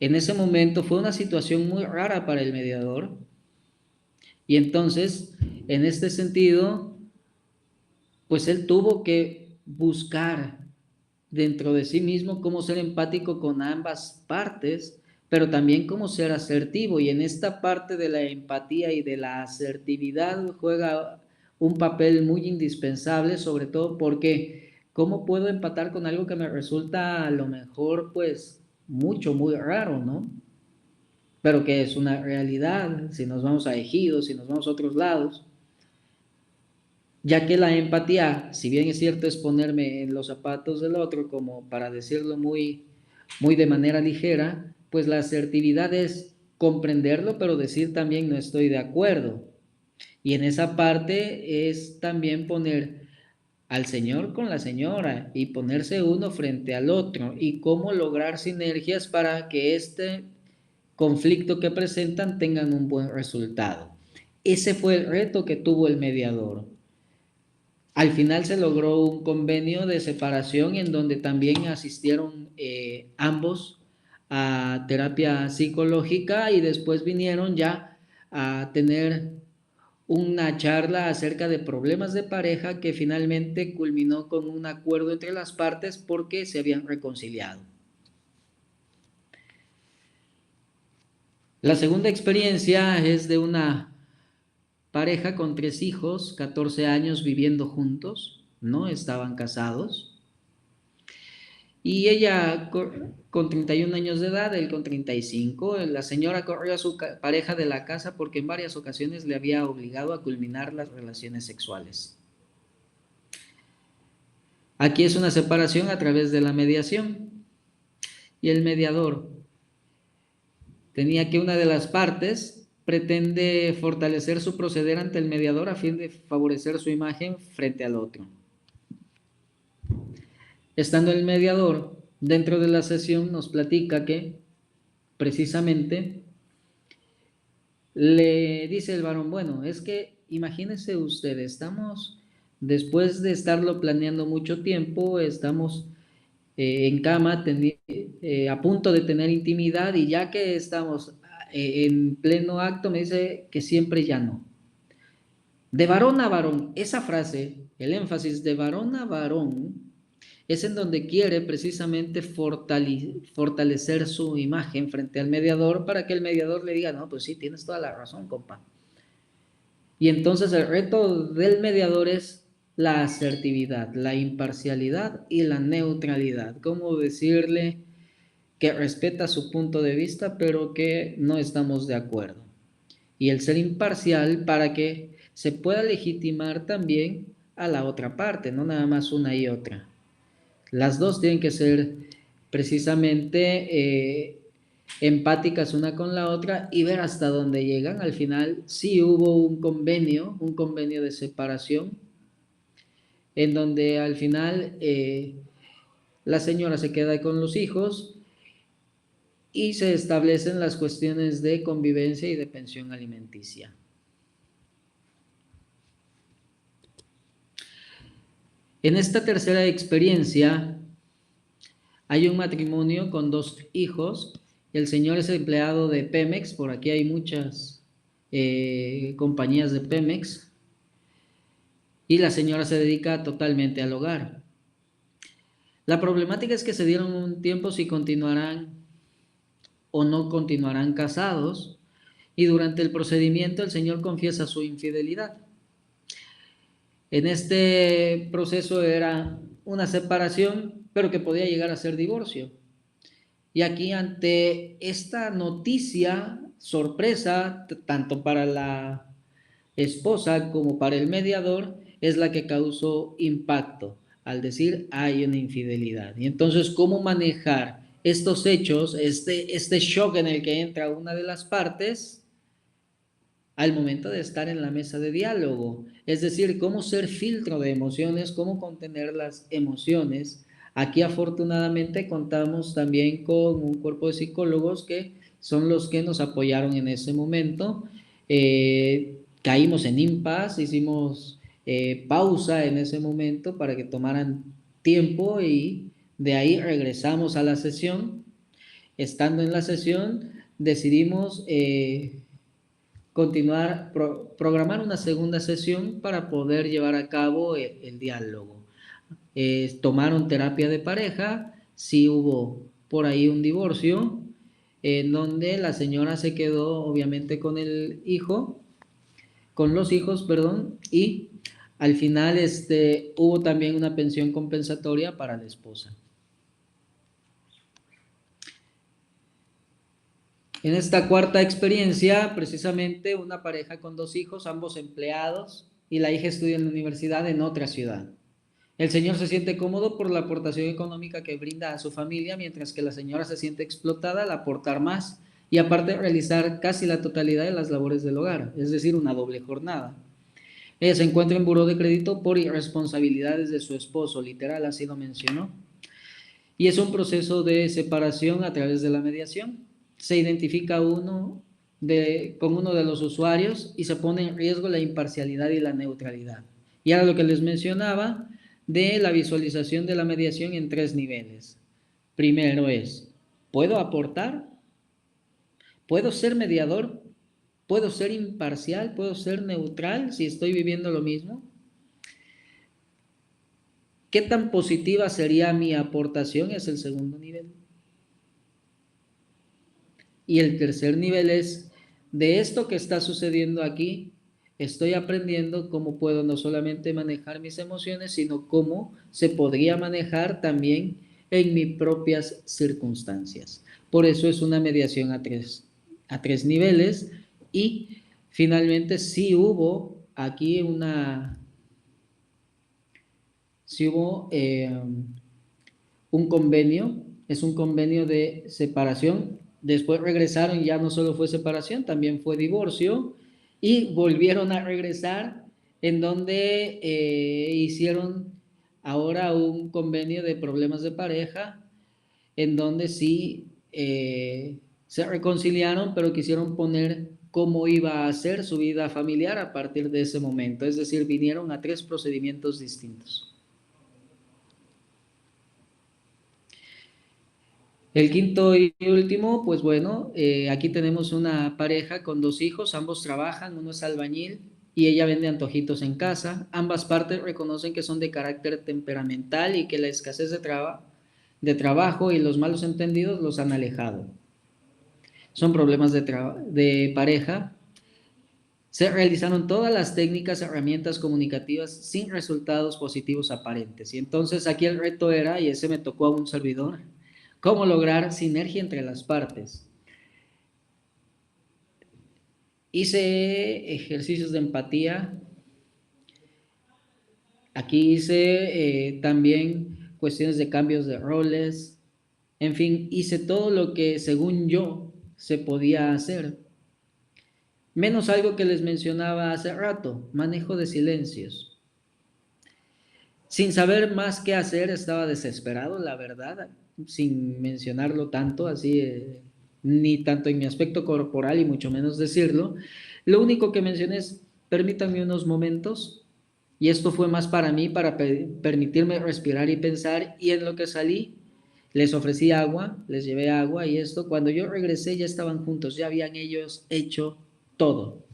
en ese momento fue una situación muy rara para el mediador y entonces, en este sentido, pues él tuvo que buscar dentro de sí mismo cómo ser empático con ambas partes, pero también cómo ser asertivo. Y en esta parte de la empatía y de la asertividad juega un papel muy indispensable, sobre todo porque cómo puedo empatar con algo que me resulta a lo mejor pues muy raro, ¿no? Pero que es una realidad, si nos vamos a Ejido, si nos vamos a otros lados, ya que la empatía, si bien es cierto es ponerme en los zapatos del otro, como para decirlo muy de manera ligera, pues la asertividad es comprenderlo, pero decir también no estoy de acuerdo. Y en esa parte es también poner al señor con la señora y ponerse uno frente al otro y cómo lograr sinergias para que este conflicto que presentan tengan un buen resultado. Ese fue el reto que tuvo el mediador. Al final se logró un convenio de separación en donde también asistieron ambos a terapia psicológica y después vinieron ya a tener una charla acerca de problemas de pareja que finalmente culminó con un acuerdo entre las partes porque se habían reconciliado. La segunda experiencia es de una pareja con 3 hijos, 14 años viviendo juntos, no estaban casados. Y ella con 31 años de edad, él con 35, la señora corrió a su pareja de la casa porque en varias ocasiones le había obligado a culminar las relaciones sexuales. Aquí es una separación a través de la mediación. Y el mediador tenía que una de las partes pretende fortalecer su proceder ante el mediador a fin de favorecer su imagen frente al otro. Estando el mediador dentro de la sesión nos platica que precisamente le dice el varón, bueno, es que imagínense usted, estamos, después de estarlo planeando mucho tiempo, estamos en cama, a punto de tener intimidad y ya que estamos en pleno acto, me dice que siempre ya no. De varón a varón, esa frase, el énfasis de varón a varón, es en donde quiere precisamente fortalecer su imagen frente al mediador para que el mediador le diga, no, pues sí, tienes toda la razón, compa. Y entonces el reto del mediador es la asertividad, la imparcialidad y la neutralidad. ¿Cómo decirle que respeta su punto de vista, pero que no estamos de acuerdo? Y el ser imparcial para que se pueda legitimar también a la otra parte, no nada más una y otra. Las dos tienen que ser precisamente empáticas una con la otra y ver hasta dónde llegan. Al final sí hubo un convenio de separación, en donde al final la señora se queda con los hijos y se establecen las cuestiones de convivencia y de pensión alimenticia. En esta tercera experiencia hay un matrimonio con 2 hijos. El señor es empleado de Pemex, por aquí hay muchas compañías de Pemex, y la señora se dedica totalmente al hogar. La problemática es que se dieron un tiempo si continuarán o no continuarán casados, y durante el procedimiento el señor confiesa su infidelidad. En este proceso era una separación, pero que podía llegar a ser divorcio. Y aquí ante esta noticia, sorpresa, tanto para la esposa como para el mediador, es la que causó impacto al decir hay una infidelidad. Y entonces, ¿cómo manejar estos hechos, este shock en el que entra una de las partes al momento de estar en la mesa de diálogo? Es decir, cómo ser filtro de emociones, cómo contener las emociones. Aquí afortunadamente contamos también con un cuerpo de psicólogos que son los que nos apoyaron en ese momento. Caímos en impasse, hicimos pausa en ese momento para que tomaran tiempo y de ahí regresamos a la sesión. Estando en la sesión, decidimos programar una segunda sesión para poder llevar a cabo el diálogo. Tomaron terapia de pareja, sí hubo por ahí un divorcio, en donde la señora se quedó obviamente con el hijo, con los hijos, perdón, y al final hubo también una pensión compensatoria para la esposa. En esta cuarta experiencia, precisamente una pareja con 2 hijos, ambos empleados, y la hija estudia en la universidad en otra ciudad. El señor se siente cómodo por la aportación económica que brinda a su familia, mientras que la señora se siente explotada al aportar más y aparte realizar casi la totalidad de las labores del hogar, es decir, una doble jornada. Ella se encuentra en buró de crédito por irresponsabilidades de su esposo, literal, así lo mencionó. Y es un proceso de separación a través de la mediación. Se identifica con uno de los usuarios y se pone en riesgo la imparcialidad y la neutralidad. Y ahora lo que les mencionaba de la visualización de la mediación en 3 niveles. Primero es, ¿puedo aportar? ¿Puedo ser mediador? ¿Puedo ser imparcial? ¿Puedo ser neutral si estoy viviendo lo mismo? ¿Qué tan positiva sería mi aportación? Es el segundo nivel. Y el tercer nivel es, de esto que está sucediendo aquí, estoy aprendiendo cómo puedo no solamente manejar mis emociones, sino cómo se podría manejar también en mis propias circunstancias. Por eso es una mediación a tres niveles y finalmente sí hubo aquí un convenio, es un convenio de separación. Después regresaron, ya no solo fue separación, también fue divorcio y volvieron a regresar en donde hicieron ahora un convenio de problemas de pareja, en donde sí se reconciliaron, pero quisieron poner cómo iba a ser su vida familiar a partir de ese momento. Es decir, vinieron a 3 procedimientos distintos. El quinto y último, pues bueno, aquí tenemos una pareja con 2 hijos, ambos trabajan, uno es albañil y ella vende antojitos en casa. Ambas partes reconocen que son de carácter temperamental y que la escasez de trabajo y los malos entendidos los han alejado. Son problemas de pareja. Se realizaron todas las técnicas, herramientas comunicativas sin resultados positivos aparentes. Y entonces aquí el reto era, y ese me tocó a un servidor, cómo lograr sinergia entre las partes. Hice ejercicios de empatía. Aquí hice también cuestiones de cambios de roles. En fin, hice todo lo que según yo se podía hacer. Menos algo que les mencionaba hace rato, manejo de silencios. Sin saber más qué hacer, estaba desesperado, la verdad, sin mencionarlo tanto, así, ni tanto en mi aspecto corporal y mucho menos decirlo. Lo único que mencioné es, permítanme unos momentos, y esto fue más para mí, para permitirme respirar y pensar, y en lo que salí, les ofrecí agua, les llevé agua, y esto, cuando yo regresé ya estaban juntos, ya habían ellos hecho todo.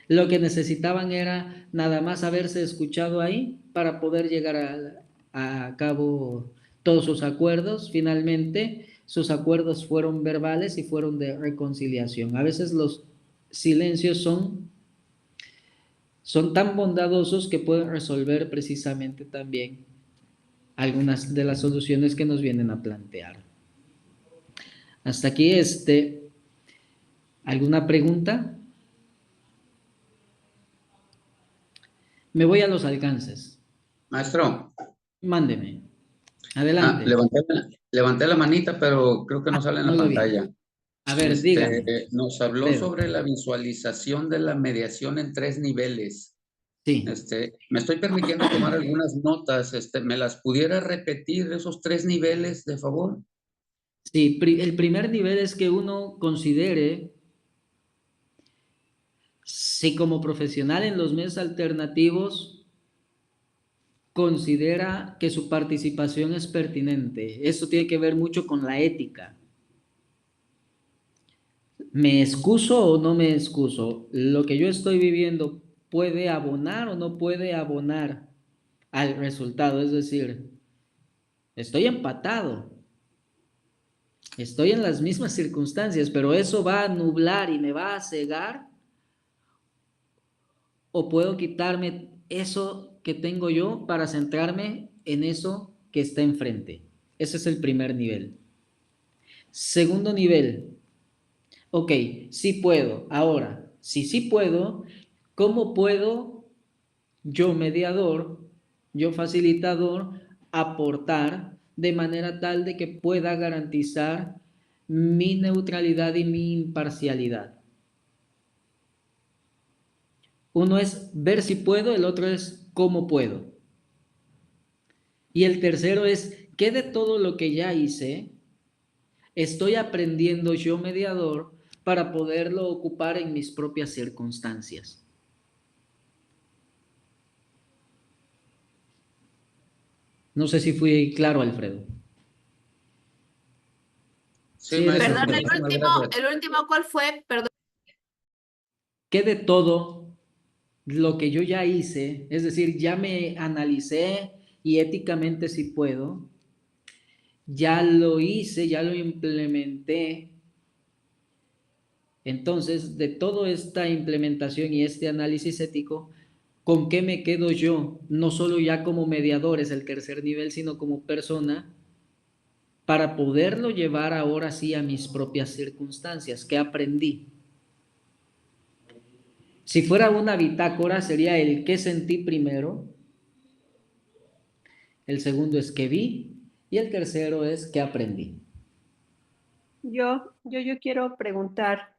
Lo que necesitaban era nada más haberse escuchado ahí para poder llegar a cabo todos sus acuerdos. Finalmente, sus acuerdos fueron verbales y fueron de reconciliación. A veces los silencios son tan bondadosos que pueden resolver precisamente también algunas de las soluciones que nos vienen a plantear. Hasta aquí, ¿alguna pregunta? Me voy a los alcances. Maestro. Mándeme. Adelante. Levanté la manita, pero creo que no sale en la pantalla. A ver, dígame. Nos habló sobre la visualización de la mediación en 3 niveles. Sí. Me estoy permitiendo tomar algunas notas. ¿Me las pudiera repetir esos 3 niveles, de favor? Sí, el primer nivel es que uno considere si como profesional en los medios alternativos considera que su participación es pertinente. Esto tiene que ver mucho con la ética. ¿Me excuso o no me excuso? ¿Lo que yo estoy viviendo puede abonar o no puede abonar al resultado? Es decir, estoy empatado, estoy en las mismas circunstancias, pero eso va a nublar y me va a cegar, o puedo quitarme eso que tengo yo para centrarme en eso que está enfrente. Ese es el primer nivel. Segundo nivel, ok, sí puedo. Ahora, si sí puedo, ¿cómo puedo yo mediador, yo facilitador, aportar de manera tal de que pueda garantizar mi neutralidad y mi imparcialidad? Uno es ver si puedo, el otro es cómo puedo. Y el tercero es qué de todo lo que ya hice estoy aprendiendo yo mediador para poderlo ocupar en mis propias circunstancias. No sé si fui claro, Alfredo. Sí, Sí, eres maestro, Perdón, Alfredo. muchísimas gracias. el último, ¿cuál fue? Perdón. ¿Qué de todo lo que yo ya hice, es decir, ya me analicé y éticamente si puedo, ya lo hice, ya lo implementé? Entonces, de toda esta implementación y este análisis ético, ¿con qué me quedo yo? No solo ya como mediador, es el tercer nivel, sino como persona, para poderlo llevar ahora sí a mis propias circunstancias. ¿Qué aprendí? Si fuera una bitácora, sería el qué sentí primero, el segundo es qué vi y el tercero es qué aprendí. Yo quiero preguntar.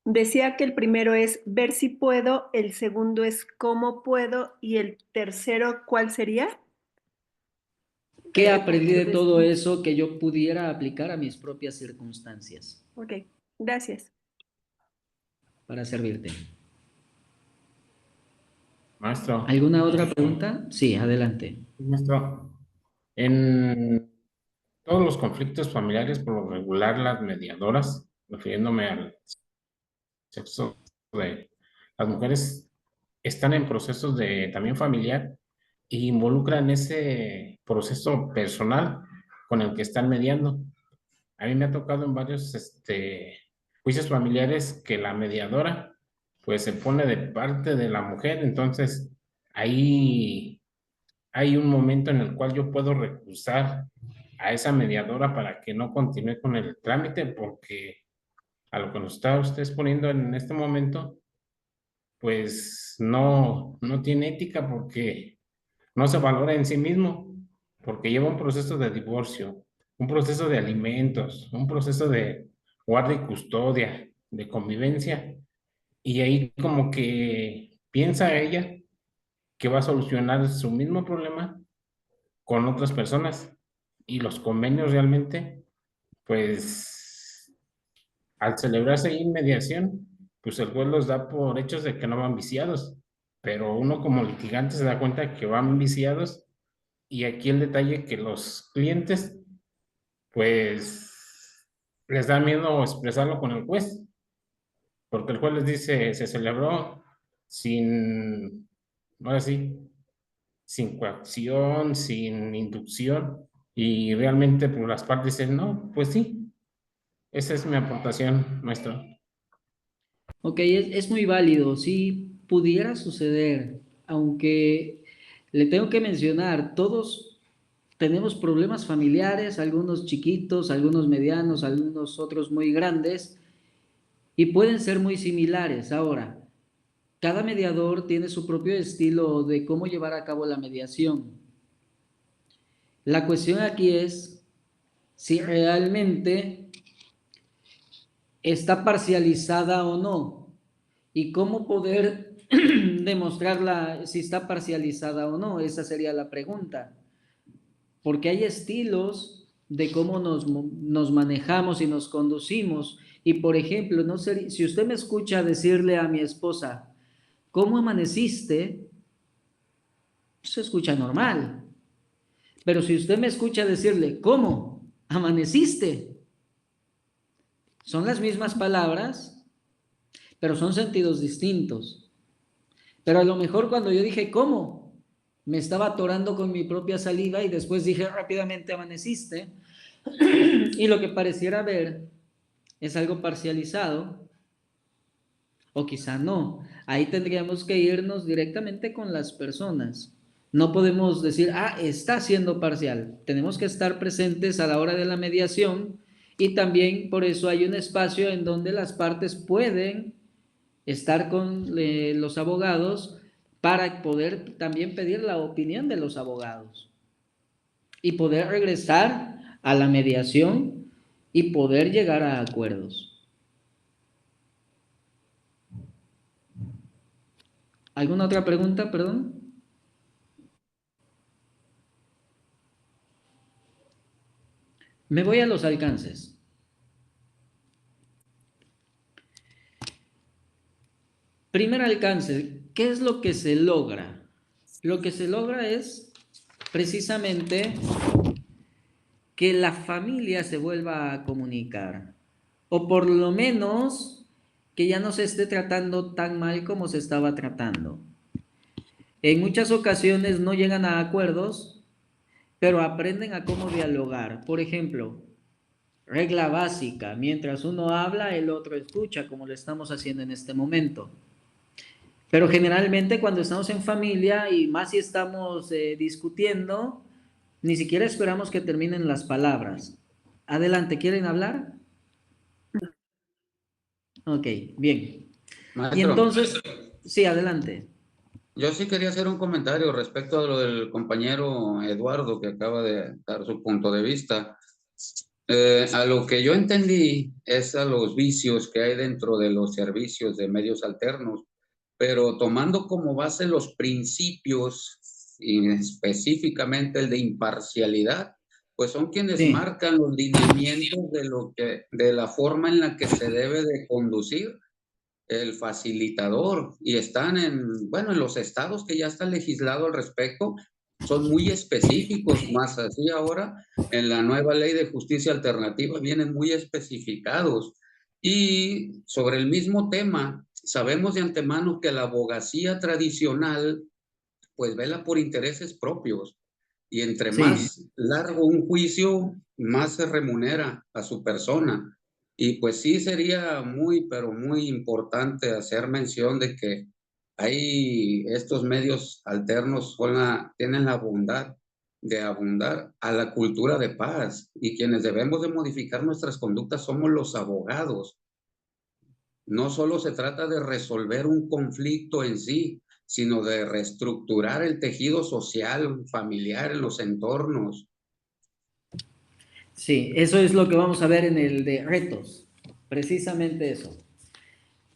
Decía que el primero es ver si puedo, el segundo es cómo puedo y el tercero, ¿cuál sería? ¿Qué aprendí de Porque todo eso que yo pudiera aplicar a mis propias circunstancias? Ok, gracias. Para servirte. Maestro, ¿Alguna otra pregunta? Sí, adelante. maestro, en todos los conflictos familiares, por lo regular, las mediadoras, refiriéndome al sexo de las mujeres, están en procesos de también familiar e involucran ese proceso personal con el que están mediando. A mí me ha tocado en varios juicios familiares que la mediadora pues se pone de parte de la mujer, entonces ahí hay un momento en el cual yo puedo recusar a esa mediadora para que no continúe con el trámite, porque a lo que nos está usted exponiendo en este momento, pues no tiene ética porque no se valora en sí mismo, porque lleva un proceso de divorcio, un proceso de alimentos, un proceso de guardia y custodia, de convivencia, y ahí como que piensa ella que va a solucionar su mismo problema con otras personas y los convenios realmente, pues al celebrarse ahí en mediación, pues el juez los da por hechos de que no van viciados, pero uno como litigante se da cuenta que van viciados y aquí el detalle que los clientes, pues les da miedo expresarlo con el juez, porque el juez les dice, se celebró sin, ahora sí, sin coacción, sin inducción, y realmente pues, las partes dicen, no, pues sí, esa es mi aportación, maestro. Ok, es muy válido, sí pudiera suceder, aunque le tengo que mencionar, todos tenemos problemas familiares, algunos chiquitos, algunos medianos, algunos otros muy grandes, y pueden ser muy similares. Ahora, cada mediador tiene su propio estilo de cómo llevar a cabo la mediación. La cuestión aquí es si realmente está parcializada o no y cómo poder demostrarla si está parcializada o no. Esa sería la pregunta. Porque hay estilos de cómo nos manejamos y nos conducimos. Y por ejemplo, no sé, si usted me escucha decirle a mi esposa, ¿cómo amaneciste? Se escucha normal. Pero si usted me escucha decirle, ¿cómo? ¿Amaneciste? Son las mismas palabras, pero son sentidos distintos. Pero a lo mejor cuando yo dije, ¿cómo? Me estaba atorando con mi propia saliva y después dije rápidamente, amaneciste. Y lo que pareciera ver es algo parcializado, o quizá no. Ahí tendríamos que irnos directamente con las personas. No podemos decir, está siendo parcial. Tenemos que estar presentes a la hora de la mediación y también por eso hay un espacio en donde las partes pueden estar con los abogados para poder también pedir la opinión de los abogados y poder regresar a la mediación y poder llegar a acuerdos. ¿Alguna otra pregunta, perdón? Me voy a los alcances. Primer alcance, ¿qué es lo que se logra? Lo que se logra es precisamente que la familia se vuelva a comunicar, o por lo menos que ya no se esté tratando tan mal como se estaba tratando. En muchas ocasiones no llegan a acuerdos, pero aprenden a cómo dialogar. Por ejemplo, regla básica, mientras uno habla, el otro escucha, como lo estamos haciendo en este momento. Pero generalmente cuando estamos en familia y más si estamos discutiendo, ni siquiera esperamos que terminen las palabras. Adelante, ¿quieren hablar? Ok, bien. Y Maestro, entonces, sí, adelante. yo sí quería hacer un comentario respecto a lo del compañero Eduardo que acaba de dar su punto de vista. A lo que yo entendí es a los vicios que hay dentro de los servicios de medios alternos, pero tomando como base los principios y específicamente el de imparcialidad, pues son quienes Sí, marcan los lineamientos de la forma en la que se debe de conducir el facilitador y están en los estados que ya está legislado al respecto, son muy específicos, más así ahora en la nueva ley de justicia alternativa vienen muy especificados. Y sobre el mismo tema, sabemos de antemano que la abogacía tradicional pues vela por intereses propios y entre sí. más largo un juicio, más se remunera a su persona. Y pues sí sería muy, pero muy importante hacer mención de que hay estos medios alternos tienen la bondad de abundar a la cultura de paz y quienes debemos de modificar nuestras conductas somos los abogados. No solo se trata de resolver un conflicto en sí, sino de reestructurar el tejido social, familiar, en los entornos. Sí, eso es lo que vamos a ver en el de retos, precisamente eso.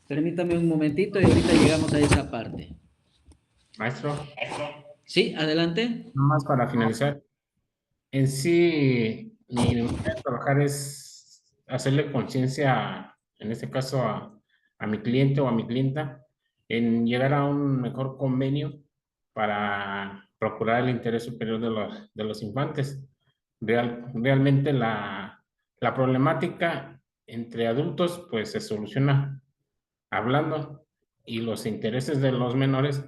Permítame un momentito y ahorita llegamos a esa parte. Maestro, Sí, adelante. nomás para finalizar, en sí, mi manera de trabajar es hacerle conciencia, en este caso a mi cliente o a mi clienta, en llegar a un mejor convenio para procurar el interés superior de los infantes. Realmente la problemática entre adultos pues se soluciona hablando y los intereses de los menores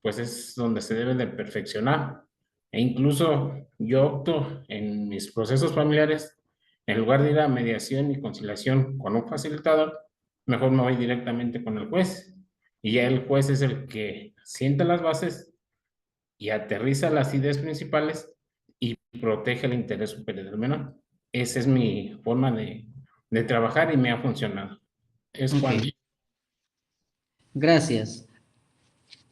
pues es donde se debe de perfeccionar. E incluso yo opto en mis procesos familiares, en lugar de ir a mediación y conciliación con un facilitador, mejor me voy directamente con el juez. Y ya el juez es el que sienta las bases y aterriza las ideas principales y protege el interés superior del menor. Esa es mi forma de trabajar y me ha funcionado. Es cuando... Ok, gracias.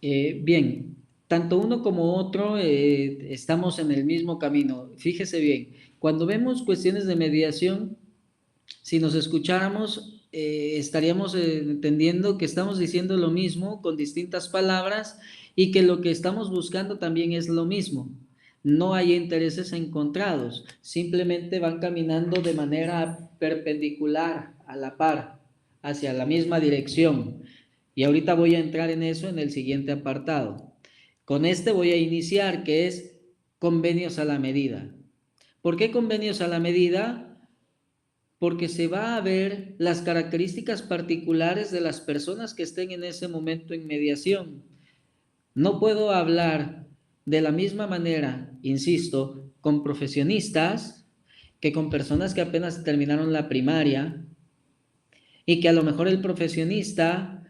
Bien, tanto uno como otro estamos en el mismo camino. Fíjese bien, cuando vemos cuestiones de mediación, si nos escucháramos, estaríamos entendiendo que estamos diciendo lo mismo con distintas palabras y que lo que estamos buscando también es lo mismo. No hay intereses encontrados, simplemente van caminando de manera perpendicular, a la par, hacia la misma dirección. Y ahorita voy a entrar en eso en el siguiente apartado. Con este voy a iniciar, que es convenios a la medida. ¿Por qué convenios a la medida? Porque se va a ver las características particulares de las personas que estén en ese momento en mediación. No puedo hablar de la misma manera, insisto, con profesionistas que con personas que apenas terminaron la primaria y que a lo mejor el profesionista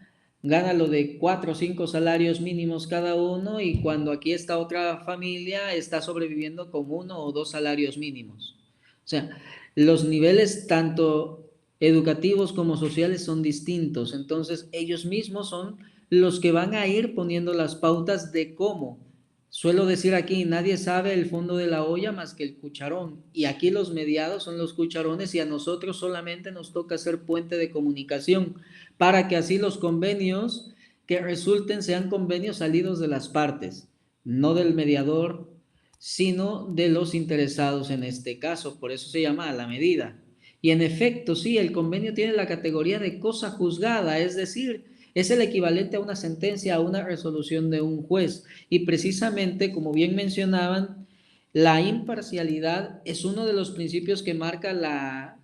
gana lo de 4 o 5 salarios mínimos cada uno y cuando aquí esta otra familia está sobreviviendo con 1 o 2 salarios mínimos. O sea, los niveles tanto educativos como sociales son distintos, entonces ellos mismos son los que van a ir poniendo las pautas de cómo. Suelo decir aquí, nadie sabe el fondo de la olla más que el cucharón, y aquí los mediados son los cucharones y a nosotros solamente nos toca ser puente de comunicación para que así los convenios que resulten sean convenios salidos de las partes, no del mediador, sino de los interesados en este caso. Por eso se llama a la medida. Y en efecto, sí, el convenio tiene la categoría de cosa juzgada, es decir, es el equivalente a una sentencia, a una resolución de un juez. Y precisamente, como bien mencionaban, la imparcialidad es uno de los principios que marca la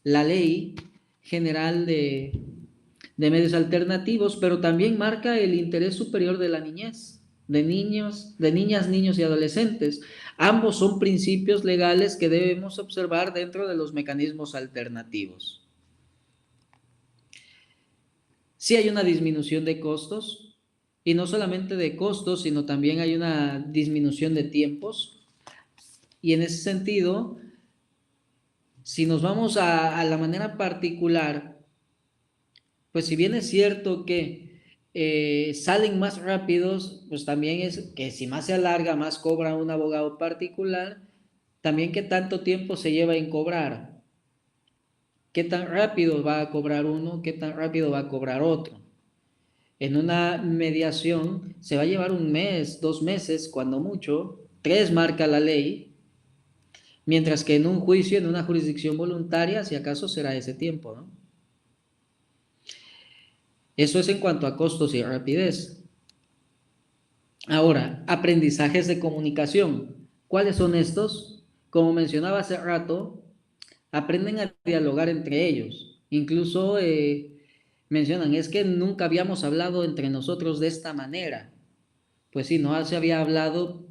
ley general de medios alternativos, pero también marca el interés superior de la niñez, de niños, de niñas, niños y adolescentes. Ambos son principios legales que debemos observar dentro de los mecanismos alternativos. Sí hay una disminución de costos, y no solamente de costos, sino también hay una disminución de tiempos. Y en ese sentido, si nos vamos a la manera particular, pues si bien es cierto que salen más rápidos, pues también es que si más se alarga, más cobra un abogado particular, también qué tanto tiempo se lleva en cobrar, qué tan rápido va a cobrar uno, qué tan rápido va a cobrar otro. En una mediación se va a llevar 1 mes, 2 meses, cuando mucho, 3 marca la ley, mientras que en un juicio, en una jurisdicción voluntaria, si acaso será ese tiempo, ¿no? Eso es en cuanto a costos y rapidez. Ahora, aprendizajes de comunicación. ¿Cuáles son estos? Como mencionaba hace rato, aprenden a dialogar entre ellos. Incluso mencionan, es que nunca habíamos hablado entre nosotros de esta manera. Pues sí, no se había hablado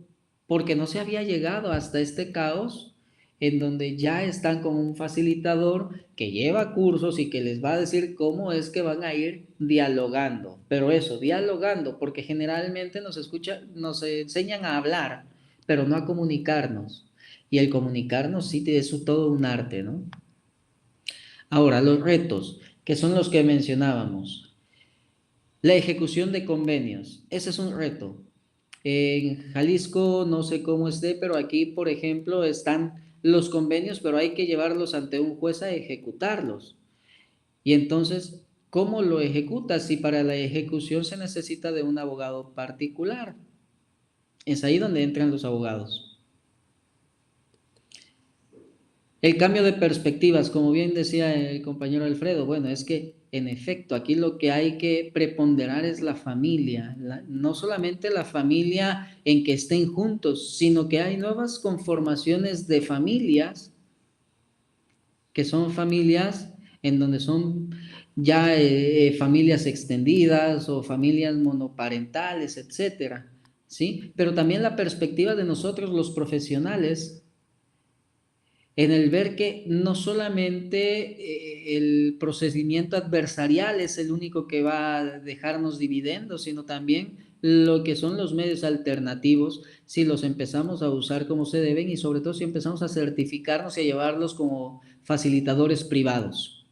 porque no se había llegado hasta este caos en donde ya están con un facilitador que lleva cursos y que les va a decir cómo es que van a ir dialogando. Pero eso, dialogando, porque generalmente nos enseñan a hablar, pero no a comunicarnos. Y el comunicarnos sí es todo un arte, ¿no? Ahora, los retos, que son los que mencionábamos. La ejecución de convenios, ese es un reto. En Jalisco no sé cómo esté, pero aquí, por ejemplo, están los convenios, pero hay que llevarlos ante un juez a ejecutarlos. Y entonces, ¿cómo lo ejecutas si para la ejecución se necesita de un abogado particular? Es ahí donde entran los abogados. El cambio de perspectivas, como bien decía el compañero Alfredo, bueno, es que en efecto aquí lo que hay que preponderar es la familia, no solamente la familia en que estén juntos, sino que hay nuevas conformaciones de familias, que son familias en donde son ya familias extendidas o familias monoparentales, etcétera, ¿sí? Pero también la perspectiva de nosotros los profesionales, en el ver que no solamente el procedimiento adversarial es el único que va a dejarnos dividendos, sino también lo que son los medios alternativos, si los empezamos a usar como se deben y sobre todo si empezamos a certificarnos y a llevarlos como facilitadores privados.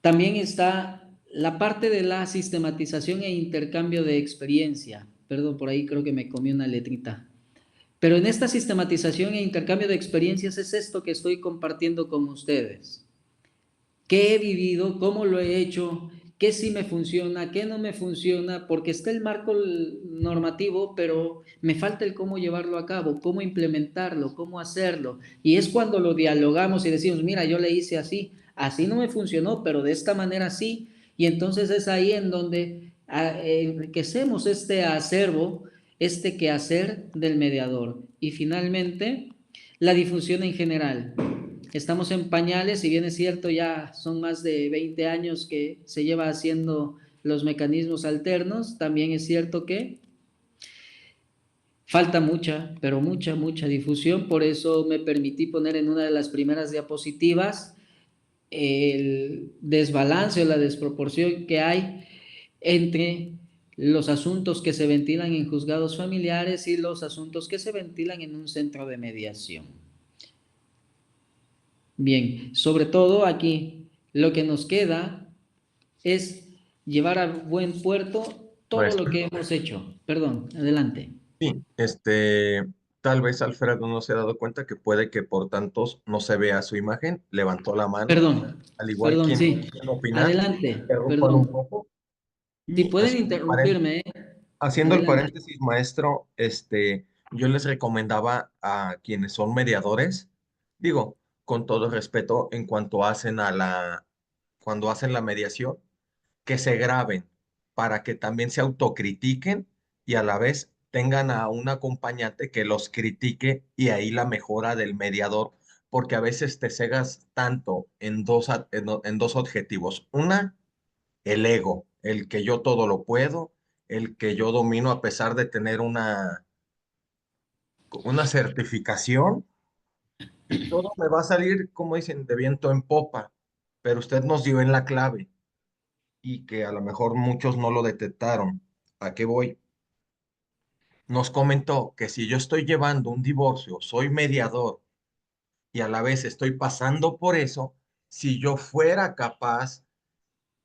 También está la parte de la sistematización e intercambio de experiencia. Perdón, por ahí creo que me comí una letrita. Pero en esta sistematización e intercambio de experiencias es esto que estoy compartiendo con ustedes. ¿Qué he vivido? ¿Cómo lo he hecho? ¿Qué sí me funciona? ¿Qué no me funciona? Porque está el marco normativo, pero me falta el cómo llevarlo a cabo, cómo implementarlo, cómo hacerlo. Y es cuando lo dialogamos y decimos, mira, yo le hice así, así no me funcionó, pero de esta manera sí. Y entonces es ahí en donde enriquecemos este acervo este quehacer del mediador. Y finalmente, la difusión en general. Estamos en pañales, si bien es cierto, ya son más de 20 años que se lleva haciendo los mecanismos alternos, también es cierto que falta mucha, pero mucha difusión. Por eso me permití poner en una de las primeras diapositivas el desbalance o la desproporción que hay entre los asuntos que se ventilan en juzgados familiares y los asuntos que se ventilan en un centro de mediación. Bien, sobre todo aquí lo que nos queda es llevar a buen puerto todo lo que hemos hecho. Perdón, adelante. Sí, tal vez Alfredo no se ha dado cuenta que puede que por tantos no se vea su imagen. Levantó la mano, al igual Perdón, quien sí. quiere opinar, Adelante, interrumpan un perdón. poco. Si Y pueden interrumpirme, haciendo el adelante. paréntesis, maestro, yo les recomendaba a quienes son mediadores, digo, con todo respeto, en cuanto hacen cuando hacen la mediación, que se graben para que también se autocritiquen y a la vez tengan a un acompañante que los critique y ahí la mejora del mediador, porque a veces te cegas tanto en dos objetivos. Una, el ego, el que yo todo lo puedo, el que yo domino a pesar de tener una certificación y todo me va a salir, como dicen, de viento en popa, pero usted nos dio en la clave y que a lo mejor muchos no lo detectaron. ¿A qué voy? Nos comentó que si yo estoy llevando un divorcio, soy mediador y a la vez estoy pasando por eso, si yo fuera capaz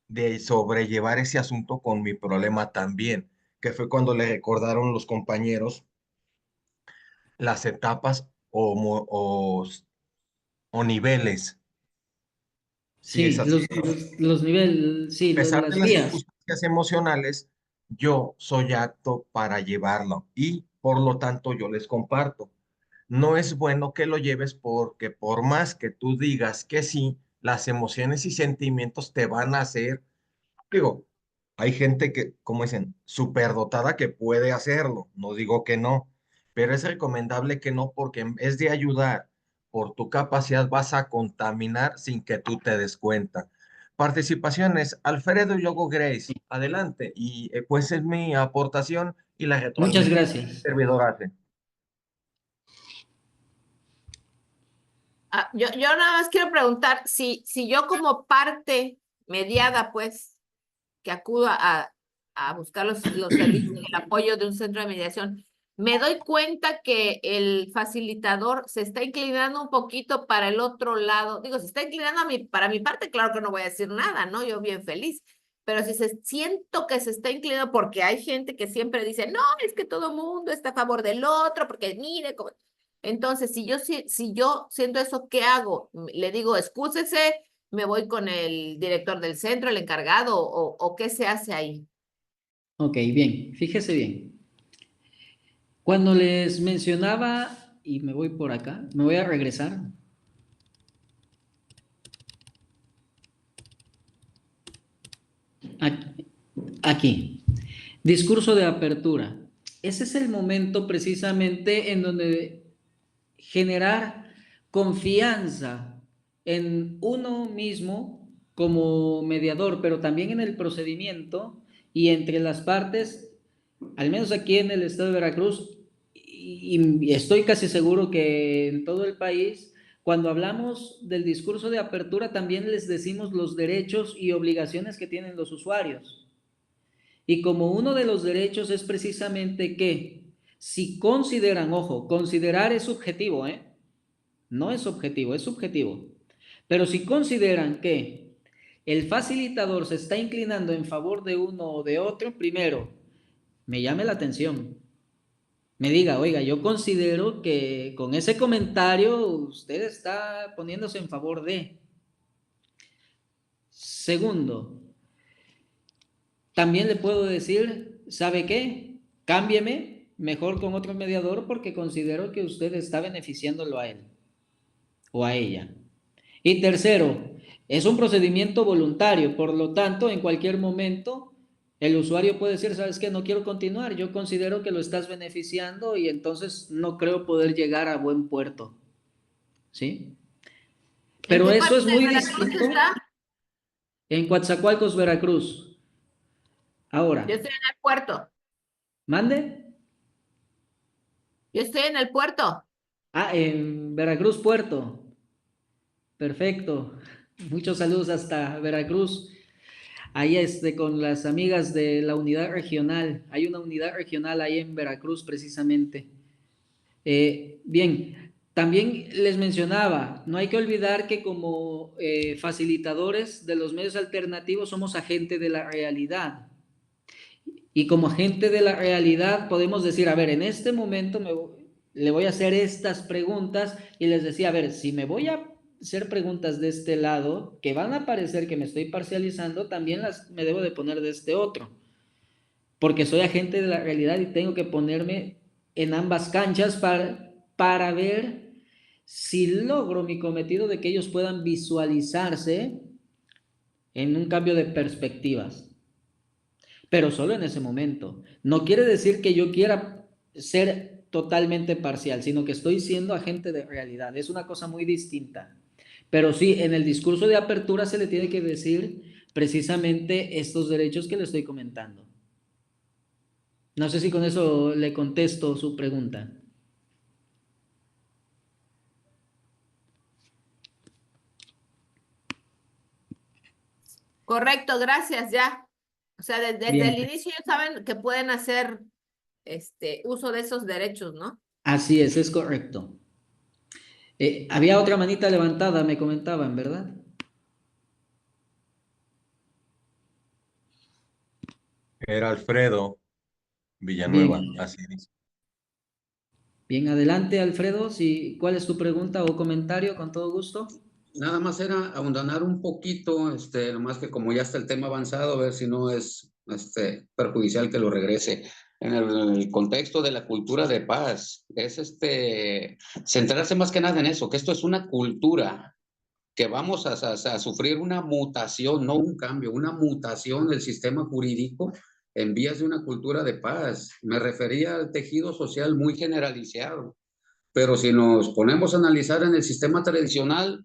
de sobrellevar ese asunto con mi problema también, que fue cuando le recordaron los compañeros las etapas o niveles. Si es Sí, así. los niveles, sí, A pesar de las las vías. circunstancias emocionales, yo soy apto para llevarlo y por lo tanto yo les comparto. No es bueno que lo lleves porque por más que tú digas que sí, las emociones y sentimientos te van a hacer, digo, hay gente que, como dicen, superdotada que puede hacerlo, no digo que no, pero es recomendable que no porque en vez de ayudar por tu capacidad vas a contaminar sin que tú te des cuenta. Participaciones, Alfredo Yogo Grace, adelante, y pues es mi aportación y la Muchas retroalimentación que el gracias. servidor hace. Yo nada más quiero preguntar si yo como parte mediada, pues, que acudo a buscar los servicios, el apoyo de un centro de mediación, me doy cuenta que el facilitador se está inclinando un poquito para el otro lado. Digo, se está inclinando para mi parte, claro que no voy a decir nada, ¿no? Yo bien feliz. Pero si siento que se está inclinando, porque hay gente que siempre dice, no, es que todo mundo está a favor del otro, porque mire, entonces, si yo siento eso, ¿qué hago? Le digo, excúsese, me voy con el director del centro, el encargado, o qué se hace ahí. Ok, bien, fíjese bien. Cuando les mencionaba, y me voy por acá, me voy a regresar. Aquí. Discurso de apertura. Ese es el momento precisamente en donde generar confianza en uno mismo como mediador, pero también en el procedimiento y entre las partes, al menos aquí en el estado de Veracruz, y estoy casi seguro que en todo el país, cuando hablamos del discurso de apertura, también les decimos los derechos y obligaciones que tienen los usuarios. Y como uno de los derechos es precisamente que si consideran, ojo, considerar es subjetivo, no es objetivo, es subjetivo. Pero si consideran que el facilitador se está inclinando en favor de uno o de otro, primero, me llame la atención. Me diga, oiga, yo considero que con ese comentario usted está poniéndose en favor de. Segundo, también le puedo decir, ¿sabe qué? Cámbieme mejor con otro mediador porque considero que usted está beneficiándolo a él o a ella. Y tercero, es un procedimiento voluntario, por lo tanto, en cualquier momento El usuario puede decir, ¿sabes qué? No quiero continuar, yo considero que lo estás beneficiando y entonces no creo poder llegar a buen puerto, ¿sí? ¿En Pero qué eso parte es de muy Veracruz distinto está? en Coatzacoalcos, Veracruz. Ahora, Yo estoy en el puerto. mande. Yo estoy en el puerto. Ah, en Veracruz, Puerto. Perfecto. Muchos saludos hasta Veracruz. Ahí con las amigas de la unidad regional. Hay una unidad regional ahí en Veracruz precisamente. Bien, también les mencionaba, no hay que olvidar que como facilitadores de los medios alternativos somos agente de la realidad. Y como agente de la realidad podemos decir, a ver, en este momento le voy a hacer estas preguntas y les decía, a ver, si me voy a hacer preguntas de este lado, que van a parecer que me estoy parcializando, también me debo de poner de este otro, porque soy agente de la realidad y tengo que ponerme en ambas canchas para ver si logro mi cometido de que ellos puedan visualizarse en un cambio de perspectivas, pero solo en ese momento. No quiere decir que yo quiera ser totalmente parcial, sino que estoy siendo agente de realidad. Es una cosa muy distinta. Pero sí, en el discurso de apertura se le tiene que decir precisamente estos derechos que le estoy comentando. No sé si con eso le contesto su pregunta. Correcto, gracias, ya. O sea, desde Bien, el inicio ya saben que pueden hacer uso de esos derechos, ¿no? así es correcto. Había otra manita levantada, me comentaban, ¿verdad? Era Alfredo Villanueva, Bien, así dice. bien, adelante, Alfredo. ¿Cuál es tu pregunta o comentario? Con todo gusto. Nada más era abandonar un poquito, nomás que como ya está el tema avanzado, a ver si no es perjudicial que lo regrese. En el contexto de la cultura de paz, es centrarse más que nada en eso, que esto es una cultura, que vamos a sufrir una mutación, no un cambio, una mutación del sistema jurídico en vías de una cultura de paz. Me refería al tejido social muy generalizado, pero si nos ponemos a analizar en el sistema tradicional,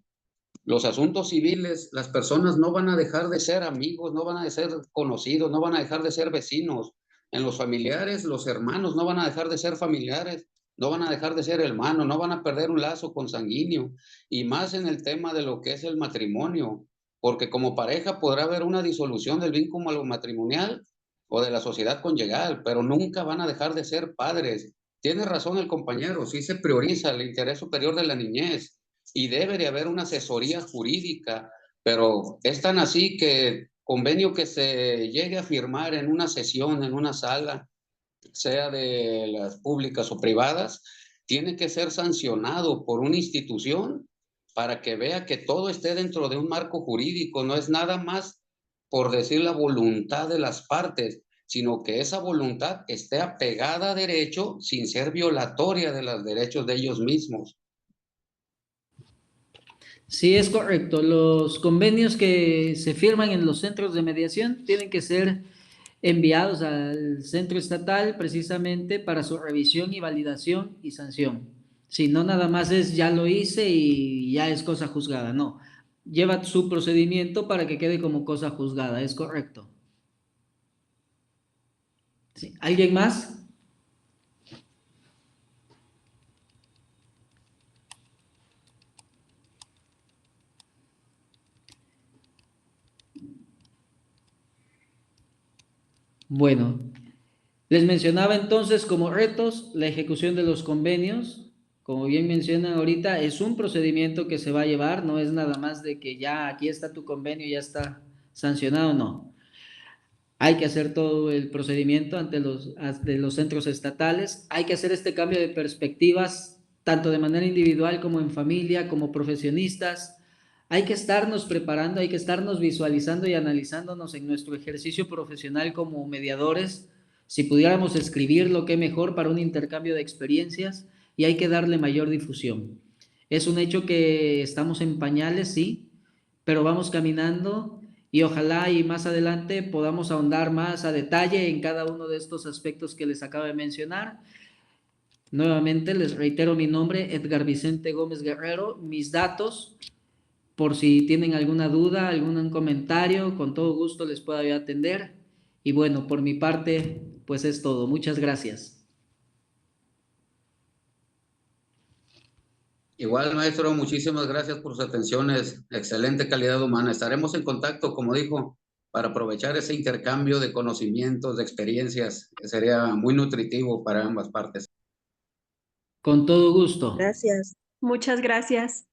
los asuntos civiles, las personas no van a dejar de ser amigos, no van a ser conocidos, no van a dejar de ser vecinos. En los familiares, los hermanos no van a dejar de ser familiares, no van a dejar de ser hermanos, no van a perder un lazo consanguíneo. Y más en el tema de lo que es el matrimonio, porque como pareja podrá haber una disolución del vínculo matrimonial o de la sociedad conyugal, pero nunca van a dejar de ser padres. Tiene razón el compañero, sí se prioriza el interés superior de la niñez y debe de haber una asesoría jurídica, pero es tan así que convenio que se llegue a firmar en una sesión, en una sala, sea de las públicas o privadas, tiene que ser sancionado por una institución para que vea que todo esté dentro de un marco jurídico, no es nada más por decir la voluntad de las partes, sino que esa voluntad esté apegada a derecho sin ser violatoria de los derechos de ellos mismos. Sí, es correcto. Los convenios que se firman en los centros de mediación tienen que ser enviados al centro estatal precisamente para su revisión y validación y sanción. Si no, nada más es ya lo hice y ya es cosa juzgada. No, lleva su procedimiento para que quede como cosa juzgada. Es correcto. ¿Sí? ¿Alguien más? Bueno, les mencionaba entonces como retos la ejecución de los convenios. Como bien mencionan ahorita, es un procedimiento que se va a llevar, no es nada más de que ya aquí está tu convenio, ya está sancionado, no. Hay que hacer todo el procedimiento ante los centros estatales, hay que hacer este cambio de perspectivas, tanto de manera individual como en familia, como profesionistas. Hay que estarnos preparando, hay que estarnos visualizando y analizándonos en nuestro ejercicio profesional como mediadores. Si pudiéramos escribirlo, qué mejor para un intercambio de experiencias, y hay que darle mayor difusión. Es un hecho que estamos en pañales, sí, pero vamos caminando y ojalá y más adelante podamos ahondar más a detalle en cada uno de estos aspectos que les acabo de mencionar. Nuevamente les reitero mi nombre, Edgar Vicente Gómez Guerrero, mis datos, por si tienen alguna duda, algún comentario, con todo gusto les puedo atender. Y bueno, por mi parte, pues es todo. Muchas gracias. Igual, maestro, muchísimas gracias por sus atenciones. Excelente calidad humana. Estaremos en contacto, como dijo, para aprovechar ese intercambio de conocimientos, de experiencias, que sería muy nutritivo para ambas partes. Con todo gusto. Gracias. Muchas gracias.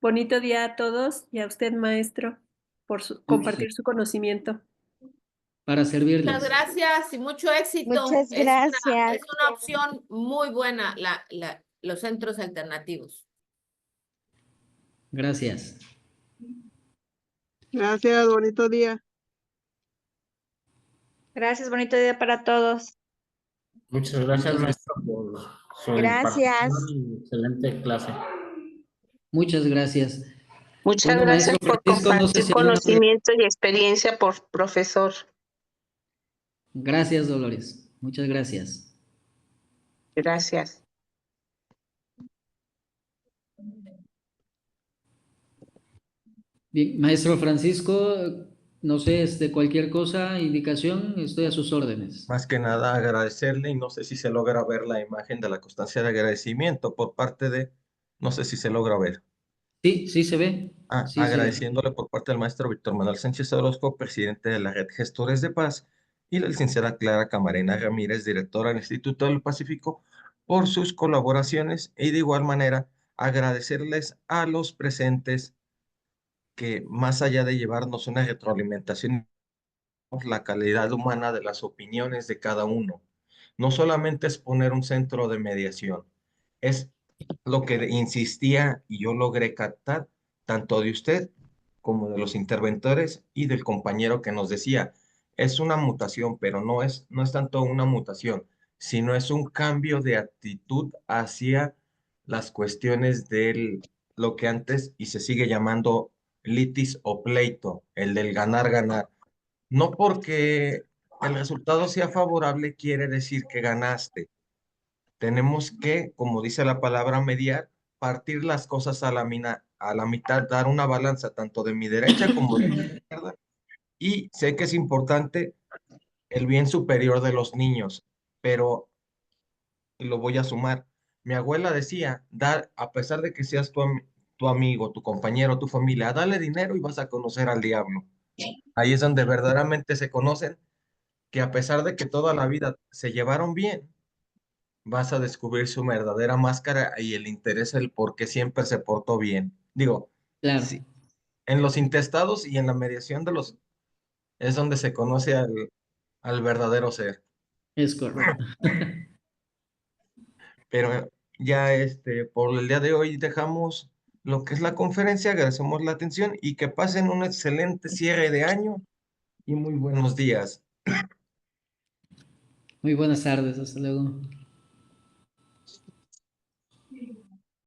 Bonito día a todos y a usted, maestro, por compartir su conocimiento. Para Muchas servirles. gracias y mucho éxito. Muchas gracias. Es una opción muy buena los centros alternativos. Gracias. Gracias, bonito día. Gracias, bonito día para todos. Muchas gracias, Muchas maestro, por su Gracias. participación y excelente clase. Muchas gracias. Muchas Bueno, gracias maestro por Francisco, no sé compartir si alguna- conocimiento y experiencia por profesor. Gracias, Dolores. Muchas gracias. Gracias. Bien, maestro Francisco, no sé, cualquier cosa, indicación, estoy a sus órdenes. Más que nada agradecerle y no sé si se logra ver la imagen de la constancia de agradecimiento por parte de, no sé si se logra ver. Sí, sí se ve. Sí se ve. Agradeciéndole por parte del maestro Víctor Manuel Sánchez Orozco, presidente de la Red Gestores de Paz, y la licenciada Clara Camarena Ramírez, directora del Instituto del Pacífico, por sus colaboraciones y de igual manera agradecerles a los presentes que más allá de llevarnos una retroalimentación, la calidad humana de las opiniones de cada uno. No solamente es poner un centro de mediación, es lo que insistía y yo logré captar tanto de usted como de los interventores y del compañero que nos decía, es una mutación, pero no es tanto una mutación, sino es un cambio de actitud hacia las cuestiones de lo que antes y se sigue llamando litis o pleito, el del ganar-ganar. No porque el resultado sea favorable quiere decir que ganaste. Tenemos que, como dice la palabra mediar, partir las cosas a la mitad, dar una balanza tanto de mi derecha como de mi izquierda. Y sé que es importante el bien superior de los niños, pero lo voy a sumar. Mi abuela decía, a pesar de que seas tu amigo, tu compañero, tu familia, dale dinero y vas a conocer al diablo. Ahí es donde verdaderamente se conocen que a pesar de que toda la vida se llevaron bien, vas a descubrir su verdadera máscara y el interés, el por qué siempre se portó bien. Digo, Claro, sí, en los intestados y en la mediación de los es donde se conoce al verdadero ser. es correcto. Pero ya por el día de hoy dejamos lo que es la conferencia, agradecemos la atención y que pasen un excelente cierre de año y muy buenos días. Muy buenas tardes, hasta luego.